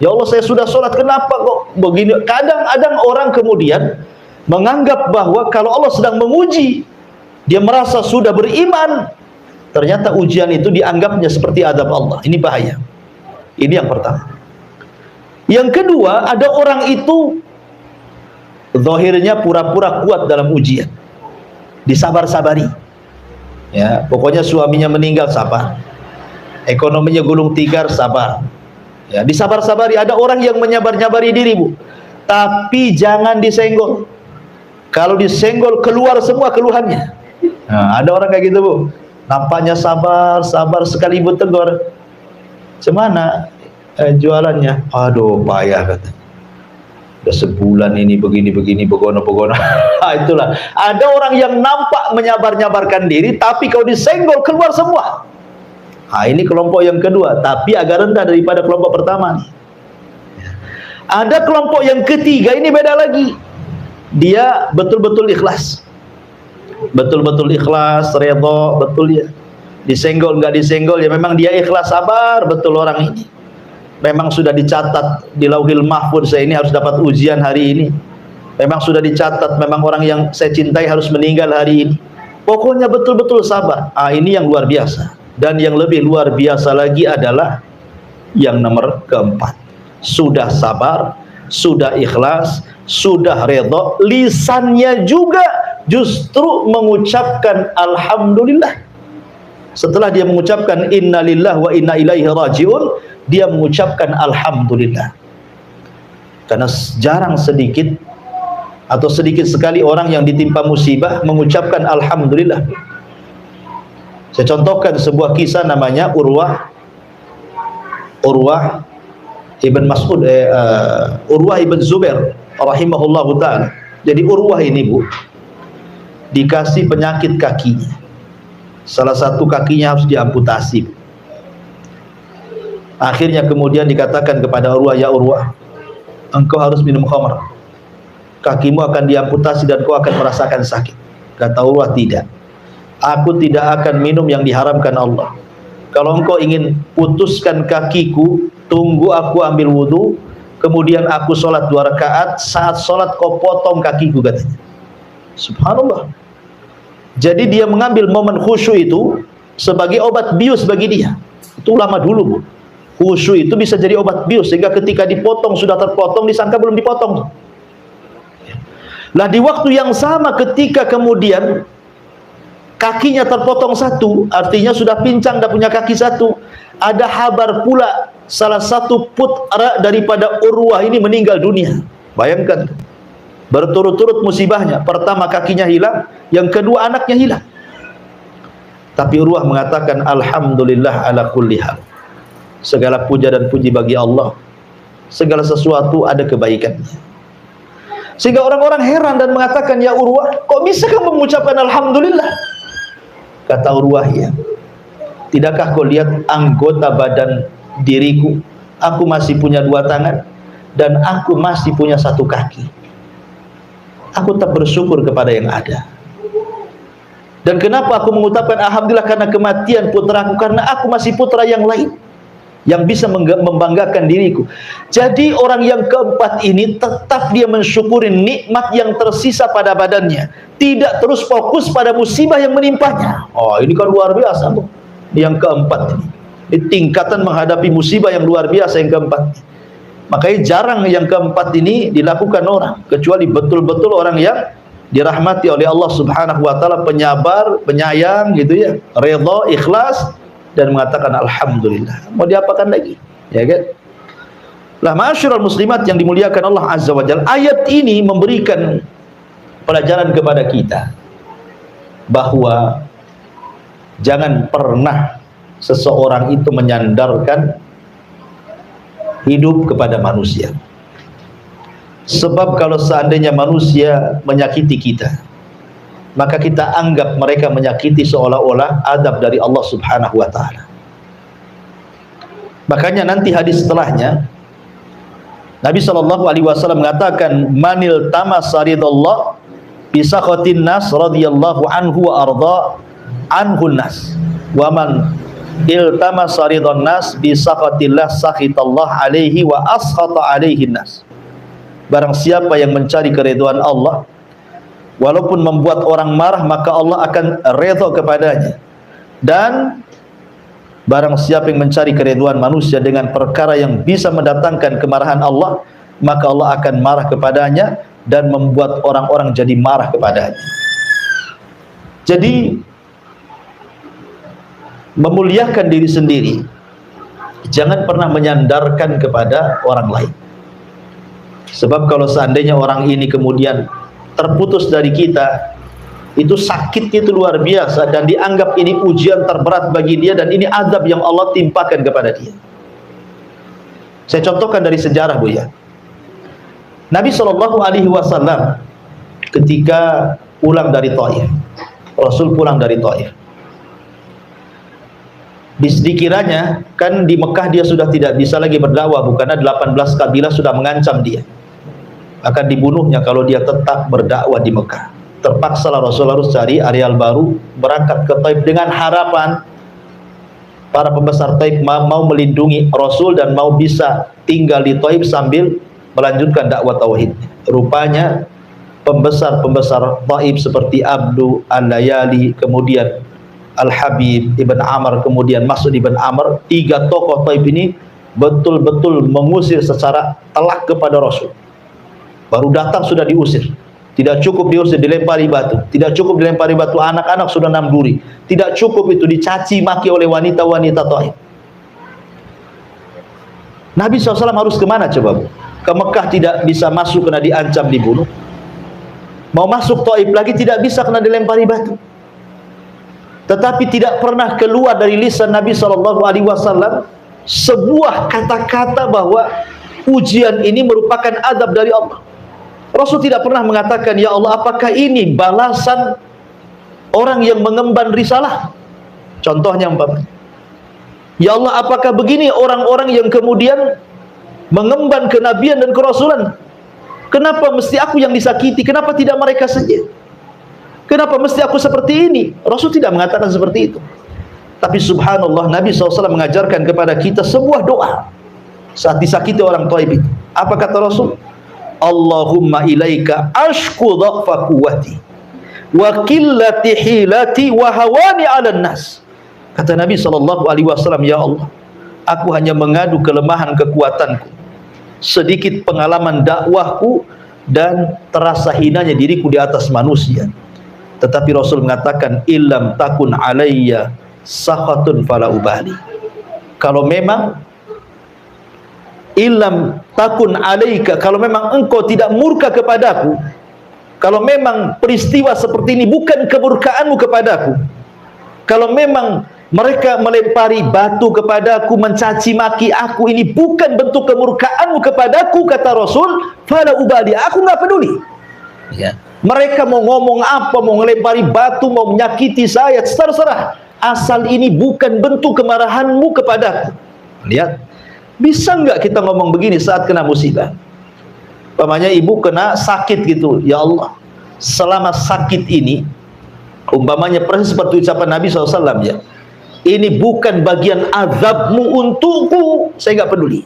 Ya Allah, saya sudah sholat, kenapa kok begini? Kadang-kadang orang kemudian menganggap bahwa kalau Allah sedang menguji, dia merasa sudah beriman, ternyata ujian itu dianggapnya seperti adab Allah. Ini bahaya. Ini yang pertama. Yang kedua, ada orang itu zahirnya pura-pura kuat dalam ujian, disabar-sabari. Ya, pokoknya suaminya meninggal, sabar. Ekonominya gulung tikar, sabar. Ya, disabar-sabari. Ada orang yang menyabar-nyabari diri, Bu. Tapi jangan disenggol. Kalau disenggol keluar semua keluhannya. Nah, ada orang kayak gitu, Bu. Nampaknya sabar, sabar, sekali Ibu tegur, "Cemana jualannya?" "Aduh, payah," kata. "Udah sebulan ini begini-begini, begono-begono." Itulah. Ada orang yang nampak menyabar-nyabarkan diri, tapi kalau disenggol keluar semua. Ini kelompok yang kedua, tapi agak rendah daripada kelompok pertama. Ada kelompok yang ketiga, ini beda lagi. Dia betul-betul ikhlas. Betul-betul ikhlas, redha, betul ya. Disenggol nggak disenggol ya memang dia ikhlas, sabar betul orang ini. Memang sudah dicatat di Lauhil Mahfuz, saya ini harus dapat ujian hari ini. Memang sudah dicatat, memang orang yang saya cintai harus meninggal hari ini. Pokoknya betul-betul sabar. Ini yang luar biasa. Dan yang lebih luar biasa lagi adalah yang nomor keempat. Sudah sabar, sudah ikhlas, sudah redha, lisannya juga justru mengucapkan alhamdulillah. Setelah dia mengucapkan innalillahi wa inna ilaihi rajiun, dia mengucapkan alhamdulillah. Karena jarang sedikit atau sedikit sekali orang yang ditimpa musibah mengucapkan alhamdulillah. Saya contohkan sebuah kisah, namanya Urwah ibn Mas'ud, Urwah ibn Zubair rahimahullahu ta'ala. Jadi Urwah ini, Bu, dikasih penyakit kakinya. Salah satu kakinya harus diamputasi. Akhirnya kemudian dikatakan kepada Urwah, "Ya Urwah, engkau harus minum khamr. Kakimu akan diamputasi dan kau akan merasakan sakit." Kata Urwah, "Tidak. Aku tidak akan minum yang diharamkan Allah. Kalau engkau ingin putuskan kakiku, tunggu aku ambil wudu, kemudian aku sholat 2 rakaat, saat sholat kau potong kakiku," katanya. Subhanallah. Jadi dia mengambil momen khusyuk itu sebagai obat bius bagi dia. Itu ulama dulu, Bu. Khusyuk itu bisa jadi obat bius, sehingga ketika dipotong, sudah terpotong, disangka belum dipotong. Lah di waktu yang sama ketika kemudian kakinya terpotong satu, artinya sudah pincang, dah punya kaki satu, ada kabar pula salah satu putra daripada Urwah ini meninggal dunia. Bayangkan, berturut-turut musibahnya. Pertama kakinya hilang, yang kedua anaknya hilang. Tapi Urwah mengatakan alhamdulillah ala kulli hal. Segala puja dan puji bagi Allah. Segala sesuatu ada kebaikannya. Sehingga orang-orang heran dan mengatakan, "Ya Urwah, kok bisa kamu mengucapkan alhamdulillah?" Kata Urwah, "Ya, tidakkah kau lihat anggota badan diriku? Aku masih punya 2 tangan dan aku masih punya 1 kaki. Aku tetap bersyukur kepada yang ada. Dan kenapa aku mengucapkan alhamdulillah? Karena kematian putraku, karena aku masih putra yang lain yang bisa membanggakan diriku." Jadi orang yang keempat ini tetap dia mensyukuri nikmat yang tersisa pada badannya, tidak terus fokus pada musibah yang menimpanya. Ini kan luar biasa, Bu. Yang keempat ini tingkatan menghadapi musibah yang luar biasa yang keempat. Makanya jarang yang keempat ini dilakukan orang, kecuali betul-betul orang yang dirahmati oleh Allah Subhanahu wa taala, penyabar, penyayang gitu ya, redha, ikhlas, dan mengatakan alhamdulillah. Mau diapakan lagi? Ya kan? Lah ma'asyiral muslimat yang dimuliakan Allah Azza wa Jalla, ayat ini memberikan pelajaran kepada kita bahwa jangan pernah seseorang itu menyandarkan hidup kepada manusia. Sebab kalau seandainya manusia menyakiti kita, maka kita anggap mereka menyakiti seolah-olah adab dari Allah Subhanahu wa ta'ala. Makanya nanti hadis setelahnya Nabi SAW mengatakan, "Manil tamas ridallah bi sakhatin nas radhiyallahu anhu wa arda, anhun nas wa man iltamasa ridwan nas bi sakhatillah sakhitallah alaihi wa askhata alaihi nas. Barang siapa yang mencari keridhaan Allah walaupun membuat orang marah, maka Allah akan redha kepadanya. Dan barang siapa yang mencari keridhaan manusia dengan perkara yang bisa mendatangkan kemarahan Allah, maka Allah akan marah kepadanya dan membuat orang-orang jadi marah kepadanya. Jadi memuliakan diri sendiri, jangan pernah menyandarkan kepada orang lain. Sebab kalau seandainya orang ini kemudian terputus dari kita, itu sakitnya itu luar biasa, dan dianggap ini ujian terberat bagi dia, dan ini azab yang Allah timpakan kepada dia. Saya contohkan dari sejarah, Bu ya. Nabi SAW ketika pulang dari Taif, Rasul pulang dari Taif, dikiranya kan di Mekah dia sudah tidak bisa lagi berdakwah, bukannya 18 kabilah sudah mengancam dia akan dibunuhnya kalau dia tetap berdakwah di Mekah. Terpaksalah Rasul harus cari areal baru, berangkat ke Taif dengan harapan para pembesar Taif mau melindungi Rasul dan mau bisa tinggal di Taif sambil melanjutkan dakwah tauhid. Rupanya pembesar-pembesar Taif seperti Abdu Al-Layali, kemudian Al-Habib Ibn Amr, kemudian Mas'ud Ibn Amr, 3 tokoh Taif ini betul-betul mengusir secara telak kepada Rasul. Baru datang sudah diusir. Tidak cukup diusir, dilempari batu. Tidak cukup dilempari batu, anak-anak sudah 6 duri. Tidak cukup itu, dicaci maki oleh wanita-wanita Taif. Nabi SAW harus kemana coba? Ke Mekah tidak bisa masuk karena diancam dibunuh. Mau masuk Taif lagi tidak bisa karena dilempari batu. Tetapi tidak pernah keluar dari lisan Nabi SAW sebuah kata-kata bahwa ujian ini merupakan adab dari Allah. Rasul tidak pernah mengatakan, ya Allah, apakah ini balasan orang yang mengemban risalah? Contohnya umpamanya, ya Allah, apakah begini orang-orang yang kemudian mengemban kenabian dan kerasulan? Kenapa mesti aku yang disakiti? Kenapa tidak mereka saja? Kenapa mesti aku seperti ini? Rasul tidak mengatakan seperti itu. Tapi subhanallah, Nabi SAW mengajarkan kepada kita sebuah doa saat disakiti orang Taif itu. Apa kata Rasul? Allahumma ilaika ashku dha'fa quwwati wa qillati hilati wa hawani 'alan nas. Kata Nabi SAW, ya Allah, aku hanya mengadu kelemahan kekuatanku, sedikit pengalaman dakwahku, dan terasa hinanya diriku di atas manusia. Tetapi Rasul mengatakan, illam takun alayya sakhatun fala ubali. Kalau memang illam takun alaika, kalau memang engkau tidak murka kepadaku, kalau memang peristiwa seperti ini bukan kemurkaanmu kepadaku, kalau memang mereka melempari batu kepadaku, mencaci maki aku, ini bukan bentuk kemurkaanmu kepadaku, kata Rasul, fala ubali, aku nggak peduli. Ya. Mereka mau ngomong apa, mau melempari batu, mau menyakiti saya, terserah, asal ini bukan bentuk kemarahanmu kepadaku. Lihat, bisa nggak kita ngomong begini saat kena musibah? Umpamanya ibu kena sakit gitu, ya Allah, selama sakit ini, umpamanya persis seperti ucapan Nabi SAW, ya, ini bukan bagian azabmu untukku, saya nggak peduli.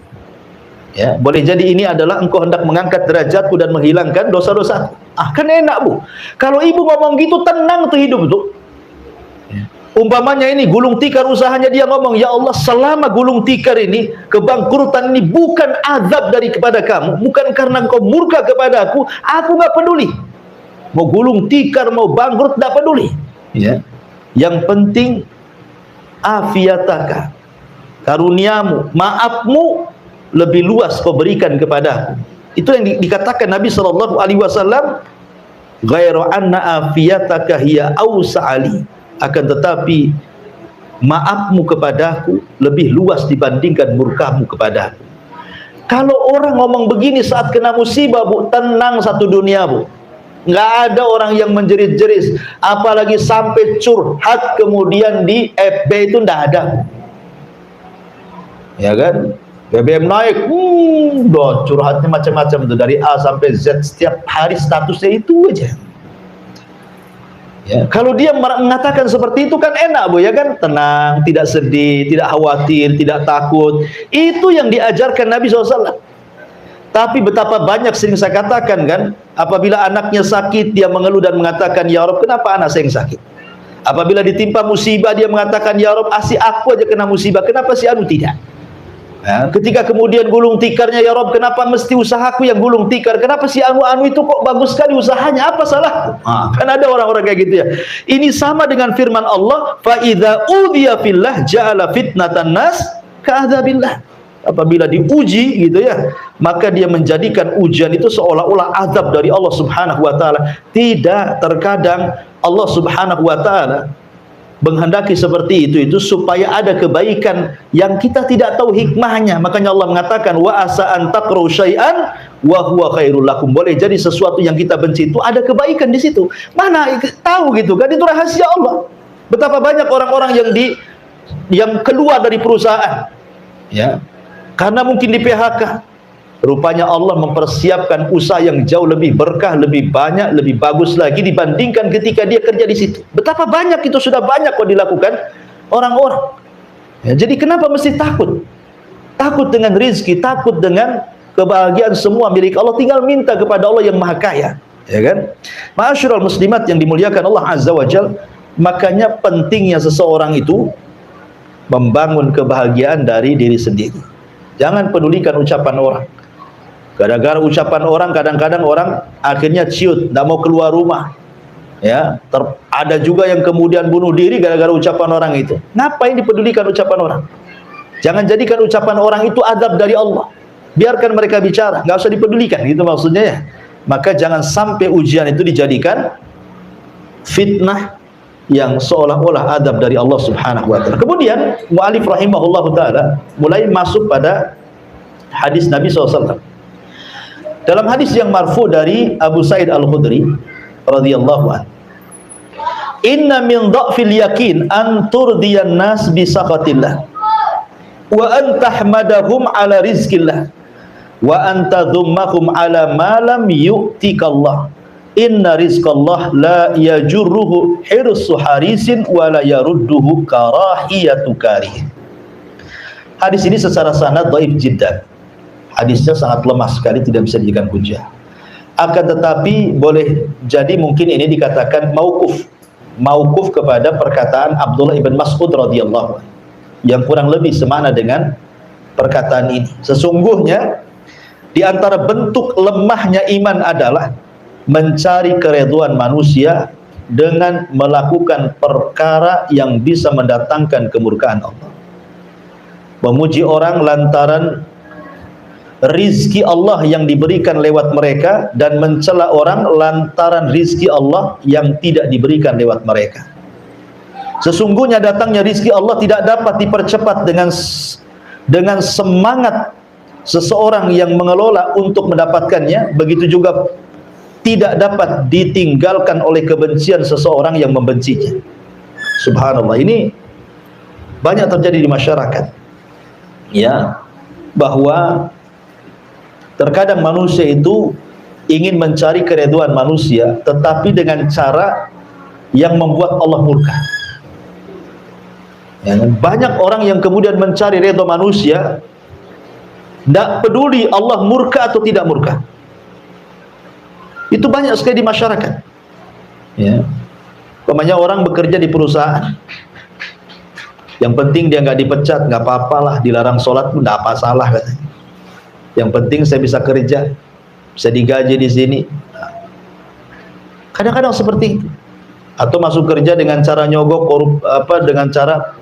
Ya, boleh jadi ini adalah engkau hendak mengangkat derajatku dan menghilangkan dosa-dosaku. Ah, kan enak, Bu. Kalau ibu ngomong gitu, tenang tuh hidup tuh. Umpamanya ini gulung tikar usahanya, dia ngomong, ya Allah, selama gulung tikar ini, kebangkrutan ini bukan azab dari kepada kamu, bukan karena engkau murka kepada aku nggak peduli. Mau gulung tikar, mau bangkrut, nggak peduli. Ya. Yang penting afiataka, karuniamu, maafmu lebih luas kau berikan kepada aku. Itu yang dikatakan Nabi SAW, ghairu anna afiyataka hiya awsa'ali, akan tetapi maafmu kepadaku lebih luas dibandingkan murkamu kepadaku. Kalau orang ngomong begini saat kena musibah, Bu, tenang satu dunia, Bu. Nggak ada orang yang menjerit-jerit, apalagi sampai curhat kemudian di FB, itu nggak ada, Bu. Ya kan? BBM naik, curhatnya macam-macam itu, dari A sampai Z, setiap hari statusnya itu aja. Ya, kalau dia mengatakan seperti itu kan enak Bu ya kan, tenang, tidak sedih, tidak khawatir, tidak takut. Itu yang diajarkan Nabi SAW. Tapi betapa banyak sering saya katakan kan, apabila anaknya sakit dia mengeluh dan mengatakan, ya Rob kenapa anak saya yang sakit? Apabila ditimpa musibah dia mengatakan, ya Rob asih aku aja kena musibah, kenapa si anu tidak? Ya, ketika kemudian gulung tikarnya, ya Rob kenapa mesti usahaku yang gulung tikar, kenapa si anu-anu itu kok bagus sekali usahanya, apa salah? Kan ada orang-orang kayak gitu ya. Ini sama dengan firman Allah, fa idza udhiya fillah ja'ala fitnatan nas ka'adzabillah. Apabila diuji gitu ya, maka dia menjadikan ujian itu seolah-olah azab dari Allah Subhanahu wa taala. Tidak, terkadang Allah Subhanahu wa taala menghendaki seperti itu supaya ada kebaikan yang kita tidak tahu hikmahnya. Makanya Allah mengatakan wa asa an taqru syai'an wa huwa khairul lakum. Boleh jadi sesuatu yang kita benci itu ada kebaikan di situ. Mana tahu gitu kan, itu rahasia Allah. Betapa banyak orang-orang yang keluar dari perusahaan ya, karena mungkin di PHK. Rupanya Allah mempersiapkan usaha yang jauh lebih berkah, lebih banyak, lebih bagus lagi dibandingkan ketika dia kerja di situ. Betapa banyak itu sudah banyak kok dilakukan orang-orang. Ya, jadi kenapa mesti takut? Takut dengan rizki, takut dengan kebahagiaan semua milik Allah. Tinggal minta kepada Allah yang Maha Kaya, ya kan? Ma'asyiral muslimat yang dimuliakan Allah Azza wa Jalla, makanya pentingnya seseorang itu membangun kebahagiaan dari diri sendiri. Jangan pedulikan ucapan orang. Gara-gara ucapan orang, kadang-kadang orang akhirnya ciut, tidak mau keluar rumah. Ya, ada juga yang kemudian bunuh diri gara-gara ucapan orang itu. Ngapain dipedulikan ucapan orang? Jangan jadikan ucapan orang itu adab dari Allah. Biarkan mereka bicara, nggak usah dipedulikan, gitu maksudnya ya. Maka jangan sampai ujian itu dijadikan fitnah yang seolah-olah adab dari Allah Subhanahu wa taala. Kemudian mu'alif rahimahullah taala mulai masuk pada hadis Nabi SAW. Dalam hadis yang marfu dari Abu Sa'id Al-Khudri radhiyallahu anhu, inna min dha'fil yakin an turdiyan nas bi saqatillah wa an tahmadahum ala rizqillah wa an tadhummahum ala ma lam yu'tikallah. Inna rizqallah la yajurruhu hirsu harisin wa la yarudduhu karahiyatu karih. Hadis ini secara sanad dhaif jiddan. Hadisnya sangat lemah sekali, tidak bisa dijadikan hujjah. Akan tetapi boleh jadi mungkin ini dikatakan mauquf. Mauquf kepada perkataan Abdullah ibn Mas'ud radhiyallahu anhu, yang kurang lebih semana dengan perkataan ini. Sesungguhnya di antara bentuk lemahnya iman adalah mencari keridhaan manusia dengan melakukan perkara yang bisa mendatangkan kemurkaan Allah. Memuji orang lantaran rizki Allah yang diberikan lewat mereka, dan mencela orang lantaran rizki Allah yang tidak diberikan lewat mereka. Sesungguhnya datangnya rizki Allah tidak dapat dipercepat dengan semangat seseorang yang mengelola untuk mendapatkannya. Begitu juga tidak dapat ditinggalkan oleh kebencian seseorang yang membencinya. Subhanallah, ini banyak terjadi di masyarakat ya, bahwa terkadang manusia itu ingin mencari keridhaan manusia, tetapi dengan cara yang membuat Allah murka. Ya, banyak orang yang kemudian mencari ridha manusia, tidak peduli Allah murka atau tidak murka. Itu banyak sekali di masyarakat. Ya, umpamanya orang bekerja di perusahaan, yang penting dia nggak dipecat, nggak apa-apalah, dilarang sholat pun nggak apa salah katanya. Yang penting saya bisa kerja, bisa digaji di sini. Kadang-kadang seperti itu. Atau masuk kerja dengan cara nyogok, dengan cara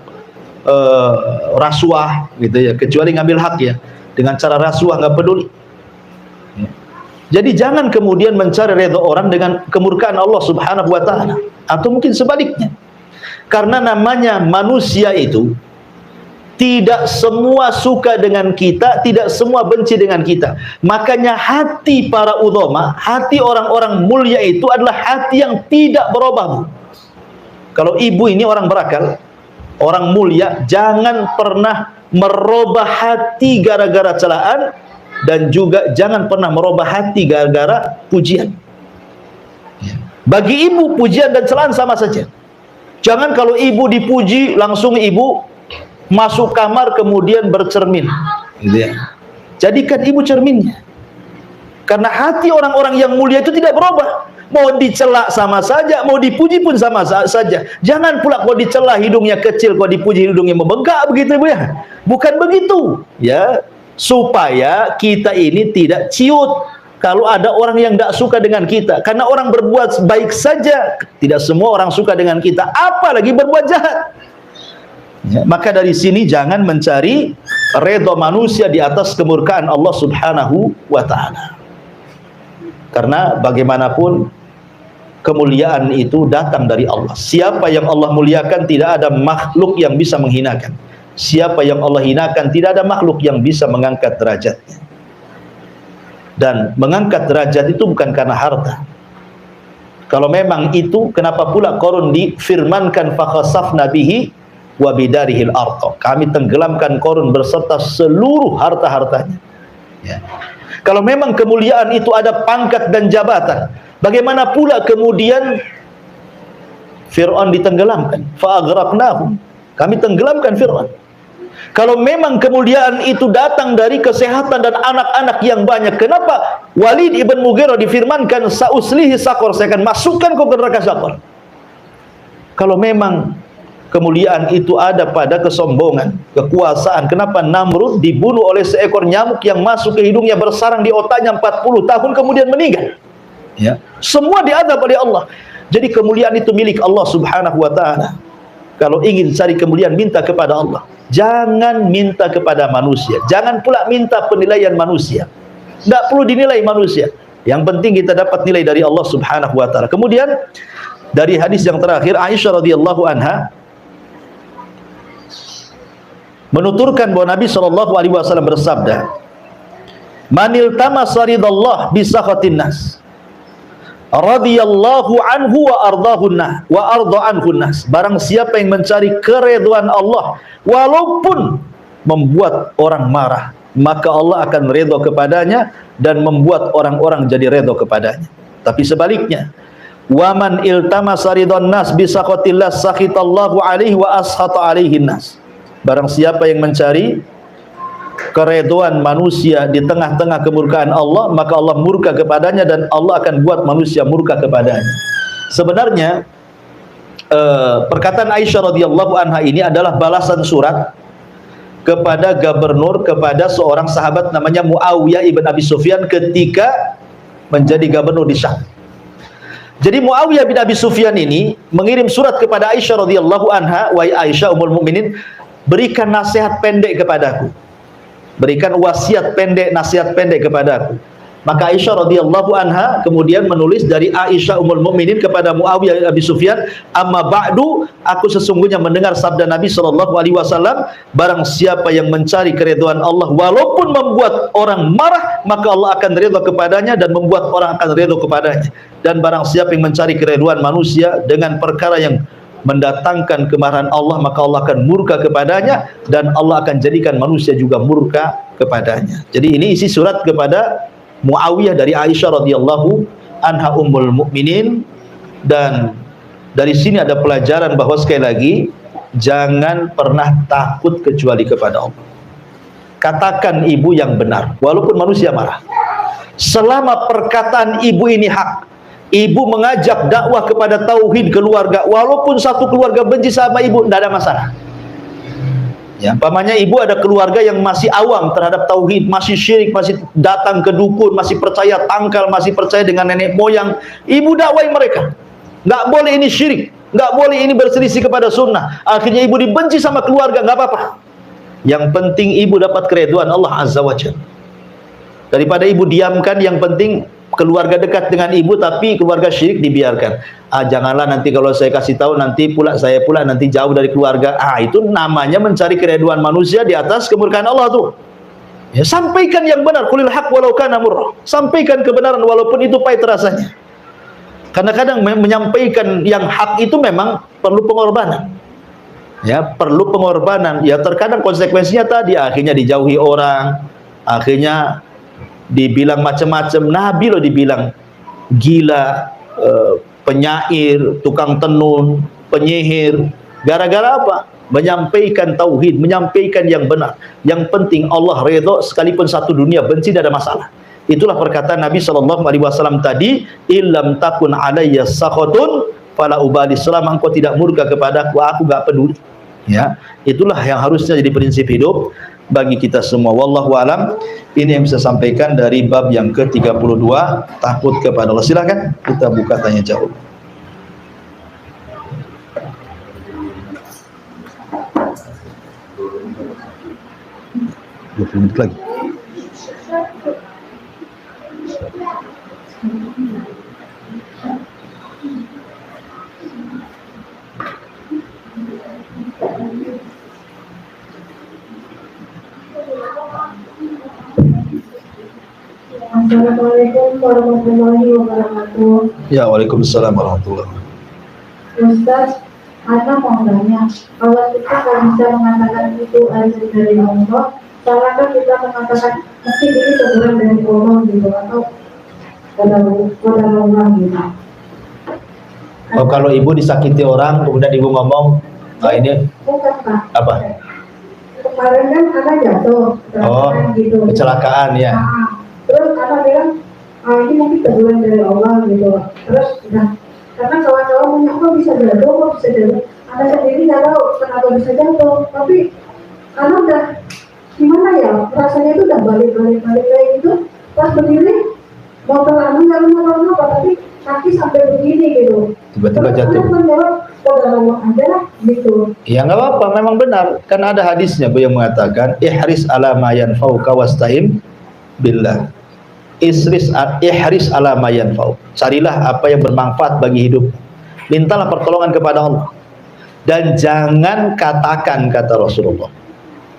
rasuah gitu ya, kecuali ngambil hak ya, dengan cara rasuah nggak peduli. Jadi jangan kemudian mencari redha orang dengan kemurkaan Allah Subhanahu wa taala, atau mungkin sebaliknya. Karena namanya manusia itu tidak semua suka dengan kita, tidak semua benci dengan kita. Makanya hati para ulama, hati orang-orang mulia itu adalah hati yang tidak berubah. Kalau ibu ini orang berakal, orang mulia, jangan pernah merubah hati gara-gara celaan, dan juga jangan pernah merubah hati gara-gara pujian. Bagi ibu pujian dan celaan sama saja. Jangan kalau ibu dipuji langsung ibu masuk kamar kemudian bercermin, gitu ya. Jadikan ibu cerminnya. Karena hati orang-orang yang mulia itu tidak berubah. Mau dicela sama saja, mau dipuji pun sama saja. Jangan pula kalau dicela hidungnya kecil, kalau dipuji hidungnya membengkak, begitu Bu ya. Bukan begitu, ya. Supaya kita ini tidak ciut kalau ada orang yang tidak suka dengan kita. Karena orang berbuat baik saja, tidak semua orang suka dengan kita, apalagi berbuat jahat. Ya, maka dari sini jangan mencari redha manusia di atas kemurkaan Allah Subhanahu wa ta'ala. Karena bagaimanapun kemuliaan itu datang dari Allah. Siapa yang Allah muliakan, tidak ada makhluk yang bisa menghinakan. Siapa yang Allah hinakan, tidak ada makhluk yang bisa mengangkat derajatnya. Dan mengangkat derajat itu bukan karena harta. Kalau memang itu, kenapa pula Qarun difirmankan fakhasafna bihi wa bidarihil ardh. Kami tenggelamkan Qarun berserta seluruh harta-hartanya. Ya. Kalau memang kemuliaan itu ada pangkat dan jabatan, bagaimana pula kemudian Fir'aun ditenggelamkan? Fa'aghraqnahum. Kami tenggelamkan Fir'aun. Kalau memang kemuliaan itu datang dari kesehatan dan anak-anak yang banyak, kenapa Walid ibn Mughirah difirmankan sa'uslihi saqar, saya akan masukkan kau ke neraka saqar? Kalau memang kemuliaan itu ada pada kesombongan, kekuasaan, kenapa Namrud dibunuh oleh seekor nyamuk yang masuk ke hidungnya, bersarang di otaknya 40 tahun kemudian meninggal? Ya, semua diadab oleh Allah. Jadi kemuliaan itu milik Allah Subhanahu wa ta'ala. Kalau ingin cari kemuliaan, minta kepada Allah. Jangan minta kepada manusia. Jangan pula minta penilaian manusia. Tidak perlu dinilai manusia. Yang penting kita dapat nilai dari Allah Subhanahu wa ta'ala. Kemudian dari hadis yang terakhir, Aisyah radhiyallahu anha menuturkan bahwa Nabi SAW bersabda, "Manil tamasa ridallah bisakhatin nas, radhiyallahu anhu wa ardahun nas wa arda anhun nas." Barang siapa yang mencari keridhaan Allah walaupun membuat orang marah, maka Allah akan redha kepadanya dan membuat orang-orang jadi redha kepadanya. Tapi sebaliknya, wa man iltamasa ridhan nas bisakhatillah sakhitallahu alaihi wa ashata alaihin nas. Barang siapa yang mencari keridhaan manusia di tengah-tengah kemurkaan Allah, maka Allah murka kepadanya dan Allah akan buat manusia murka kepadanya. Sebenarnya perkataan Aisyah radhiyallahu anha ini adalah balasan surat kepada gubernur, kepada seorang sahabat namanya Muawiyah ibn Abi Sufyan ketika menjadi gubernur di Syam. Jadi Muawiyah bin Abi Sufyan ini mengirim surat kepada Aisyah radhiyallahu anha, "Wahai Aisyah ummul mukminin, berikan nasihat pendek kepadaku. Berikan wasiat pendek, nasihat pendek kepadaku." Maka Aisyah radhiyallahu anha kemudian menulis dari Aisyah ummul mukminin kepada Muawiyah bin Abi Sufyan, "Amma ba'du, aku sesungguhnya mendengar sabda Nabi sallallahu alaihi wasallam, barang siapa yang mencari keridhaan Allah walaupun membuat orang marah, maka Allah akan redha kepadanya dan membuat orang akan redha kepadanya. Dan barang siapa yang mencari keridhaan manusia dengan perkara yang mendatangkan kemarahan Allah, maka Allah akan murka kepadanya dan Allah akan jadikan manusia juga murka kepadanya." Jadi ini isi surat kepada Muawiyah dari Aisyah radhiyallahu anha ummul mukminin. Dan dari sini ada pelajaran bahwa sekali lagi jangan pernah takut kecuali kepada Allah. Katakan ibu yang benar walaupun manusia marah. Selama perkataan ibu ini hak, ibu mengajak dakwah kepada tauhid keluarga, walaupun satu keluarga benci sama ibu, tidak ada masalah. Ya, umpamanya ibu ada keluarga yang masih awam terhadap tauhid, masih syirik, masih datang ke dukun, masih percaya tangkal, masih percaya dengan nenek moyang, ibu dakwai mereka. Nggak boleh ini syirik, nggak boleh ini berselisih kepada sunnah. Akhirnya ibu dibenci sama keluarga, nggak apa-apa. Yang penting ibu dapat keridhaan Allah Azza wa Jalla. Daripada ibu diamkan, yang penting keluarga dekat dengan ibu tapi keluarga syirik dibiarkan. Janganlah nanti kalau saya kasih tahu nanti pula saya pula nanti jauh dari keluarga. Itu namanya mencari keridhaan manusia di atas kemurkaan Allah tuh. Ya, sampaikan yang benar, qulil haq walau kana murra. Sampaikan kebenaran walaupun itu pahit rasanya. Karena kadang menyampaikan yang hak itu memang perlu pengorbanan. Ya, perlu pengorbanan. Ya, terkadang konsekuensinya tadi akhirnya dijauhi orang, akhirnya dibilang macam-macam. Nabi loh dibilang gila, penyair, tukang tenun, penyihir. Gara-gara apa? Menyampaikan tauhid, menyampaikan yang benar. Yang penting Allah redha, sekalipun satu dunia benci, tidak ada masalah. Itulah perkataan Nabi SAW tadi, illam takun alayya sakhatun fala ubali, selama engkau tidak murka kepadaku, aku gak peduli. Ya, itulah yang harusnya jadi prinsip hidup bagi kita semua. Wallahu alam. Ini yang bisa sampaikan dari bab yang ke-32, takut kepada Allah. Silakan kita buka tanya jawab. 20 menit lagi. Assalamualaikum warahmatullahi wabarakatuh. Ya, waalaikumsalam warahmatullahi wabarakatuh. Ustaz, Ana mau tanya, kalau kita tak bisa mengatakan itu azab dari Allah, salahkah kita mengatakan mungkin ini teguran dari Allah gitu, atau pada Allah gitu? Oh, kalau ibu disakiti orang, kemudian ibu ngomong, ah ini Bukan Pak. apa? Kemarin kan Ana jatuh, Oh, gitu. kecelakaan ya. Nah, terus Ana bilang, ini mungkin teguran dari Allah gitu. Terus udah, karena kawan-kawan punya kok bisa jatuh, kok bisa jatuh. Ana sendiri nggak tahu kenapa bisa jatuh, tapi Ana udah gimana ya, rasanya itu udah balik kayak gitu. Pas berdiri, motor Ana nggak kenapa-napa, tapi kaki sampai begini gitu. Tiba-tiba jatuh. Terus Ana menjawab, udah Allah aja lah gitu. Ya nggak apa-apa, memang benar. Kan ada hadisnya Bu yang mengatakan, ihris ala ma yanfa'uka wasta'in billah. Ihris ala ma yanfa'uk. Carilah apa yang bermanfaat bagi hidup. Mintalah pertolongan kepada Allah. Dan jangan katakan, kata Rasulullah,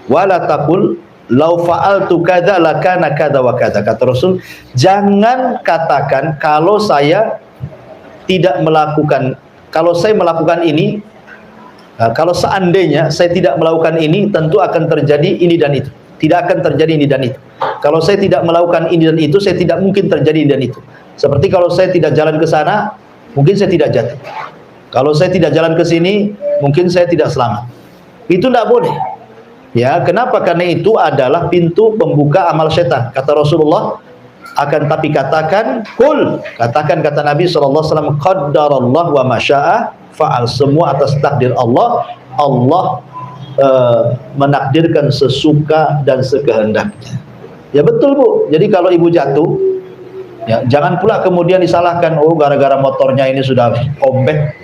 wala taqul law fa'altu kadza lakana kadza wa kadza. Kata Rasul, jangan katakan kalau saya tidak melakukan, kalau saya melakukan ini, kalau seandainya saya tidak melakukan ini, tentu akan terjadi ini dan itu. Tidak akan terjadi ini dan itu. Kalau saya tidak melakukan ini dan itu, saya tidak mungkin terjadi ini dan itu. Seperti kalau saya tidak jalan ke sana, mungkin saya tidak jatuh. Kalau saya tidak jalan ke sini, mungkin saya tidak selamat. Itu tidak boleh. Ya, kenapa? Karena itu adalah pintu pembuka amal setan. Kata Rasulullah, akan tapi katakan, kul, katakan kata Nabi SAW, qaddarallah wa masya'a fa'al. Semua atas takdir Allah. Allah menakdirkan sesuka dan sekehendaknya. Ya betul Bu. Jadi kalau ibu jatuh, ya jangan pula kemudian disalahkan, oh gara-gara motornya ini sudah ombek,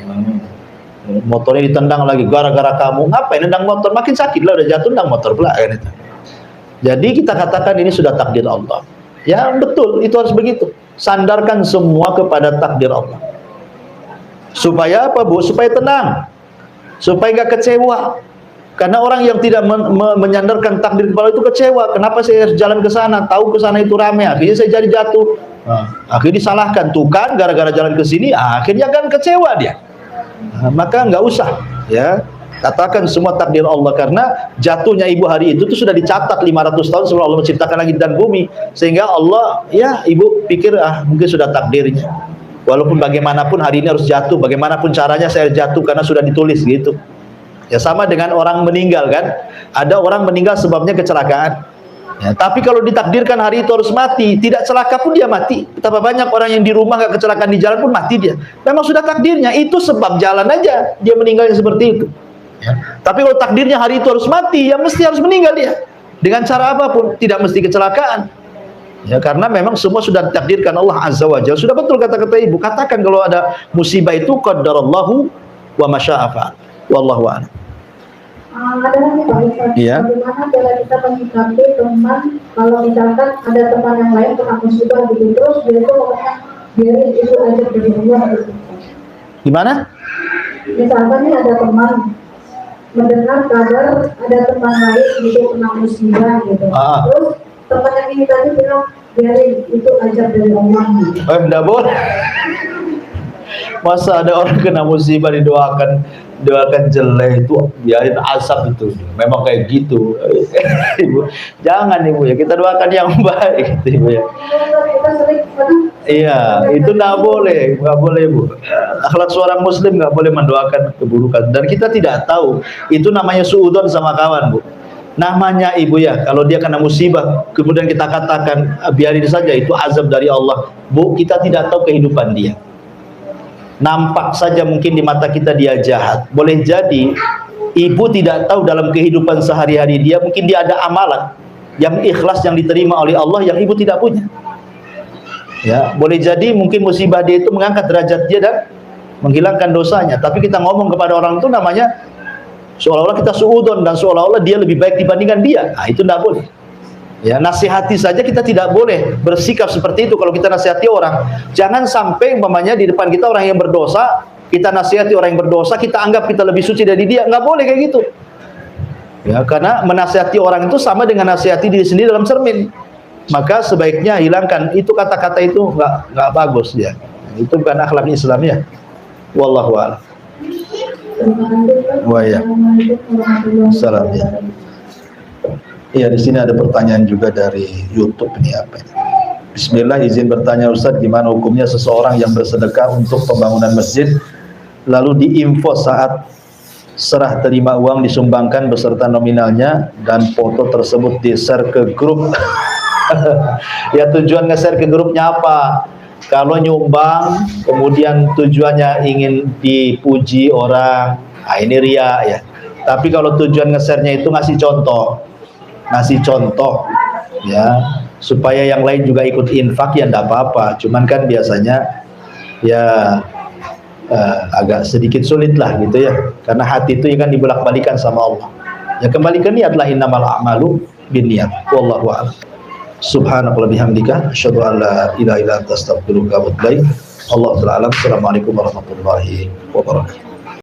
motornya ditendang lagi gara-gara kamu. Ngapain nendang motor? Makin sakit lah, udah jatuh nendang motor pula kan itu. Jadi kita katakan ini sudah takdir Allah. Ya betul, itu harus begitu. Sandarkan semua kepada takdir Allah. Supaya apa Bu? Supaya tenang, supaya nggak kecewa. Karena orang yang tidak menyandarkan takdir kepada itu kecewa. Kenapa saya harus jalan ke sana? Tahu ke sana itu ramai, akhirnya saya jadi jatuh. Akhirnya disalahkan. Tuh kan gara-gara jalan ke sini, akhirnya kan kecewa dia. Maka nggak usah, ya. Katakan semua takdir Allah, karena jatuhnya ibu hari itu tuh sudah dicatat 500 tahun sebelum Allah menciptakan langit dan bumi. Sehingga Allah, ya ibu pikir mungkin sudah takdirnya. Walaupun bagaimanapun hari ini harus jatuh, bagaimanapun caranya saya jatuh karena sudah ditulis gitu. Ya sama dengan orang meninggal kan. Ada orang meninggal sebabnya kecelakaan. Ya, tapi kalau ditakdirkan hari itu harus mati, tidak celaka pun dia mati. Betapa banyak orang yang di rumah nggak kecelakaan di jalan pun mati dia. Memang sudah takdirnya, itu sebab jalan aja dia meninggalnya seperti itu. Ya. Tapi kalau takdirnya hari itu harus mati, ya mesti harus meninggal dia. Dengan cara apapun, tidak mesti kecelakaan. Ya, karena memang semua sudah ditakdirkan Allah Azza wa Jalla. Sudah betul kata-kata ibu. Katakan kalau ada musibah itu qaddarallahu wa masya'a fa'al. Wallahu a'lam. Ada lagi Pak Ustaz, Iya. bagaimana cara kita menyikapi teman kalau misalkan ada teman yang lain kena musibah gitu, terus dia itu ngomongnya biarin itu aja dari Allah gitu. Gimana? Misalkan nih ada teman mendengar kabar ada teman lain gitu kena musibah gitu, terus teman yang ini tadi bilang biarin itu aja dari Allah gitu. Enggak boleh. Masa ada orang kena musibah didoakan, doakan jelek itu biarin asap itu, memang kayak gitu. Ibu, jangan ibu ya, kita doakan yang baik gitu, ibu ya. Kita sering Iya, itu nggak boleh bu. Akhlak seorang muslim nggak boleh mendoakan keburukan, dan kita tidak tahu itu namanya suudzon sama kawan bu. Namanya ibu ya, kalau dia kena musibah kemudian kita katakan biarin saja itu azab dari Allah, bu, kita tidak tahu kehidupan dia. Nampak saja mungkin di mata kita dia jahat, boleh jadi ibu tidak tahu dalam kehidupan sehari-hari dia, mungkin dia ada amalan yang ikhlas yang diterima oleh Allah yang ibu tidak punya. Ya, boleh jadi mungkin musibah dia itu mengangkat derajat dia dan menghilangkan dosanya, tapi kita ngomong kepada orang itu namanya seolah-olah kita suudzon dan seolah-olah dia lebih baik dibandingkan dia. Nah, itu tidak boleh. Ya, nasihati saja kita tidak boleh bersikap seperti itu. Kalau kita nasihati orang, jangan sampai umpamanya di depan kita orang yang berdosa, kita nasihati orang yang berdosa, kita anggap kita lebih suci dari dia. Nggak boleh kayak gitu. Ya, karena menasihati orang itu sama dengan nasihati diri sendiri dalam cermin. Maka sebaiknya hilangkan itu kata-kata itu, nggak bagus ya. Itu bukan akhlak Islam ya. Wallahu a'lam. Wa ya. Salam ya. Iya, di sini ada pertanyaan juga dari YouTube ini apa ini? Bismillah, izin bertanya Ustadz, gimana hukumnya seseorang yang bersedekah untuk pembangunan masjid lalu diinfo saat serah terima uang disumbangkan beserta nominalnya dan foto tersebut di-share ke grup. Ya, tujuan nge-share ke grupnya apa? Kalau nyumbang kemudian tujuannya ingin dipuji orang, nah ini ria ya. Tapi kalau tujuan nge-share-nya itu ngasih contoh ya, supaya yang lain juga ikut infak, ya enggak apa-apa. Cuman kan biasanya ya agak sedikit sulit lah gitu ya, karena hati itu kan dibolak-balikan sama Allah. Ya, kembali ke niat lah, innamal a'malu binniyat. Wallahu a'lam. Subhanallah bihamdika asyhadu an la ilaha illa anta astaghfiruka wa atubu ilaik. Allahu ta'ala alam. Assalamualaikum warahmatullahi wabarakatuh.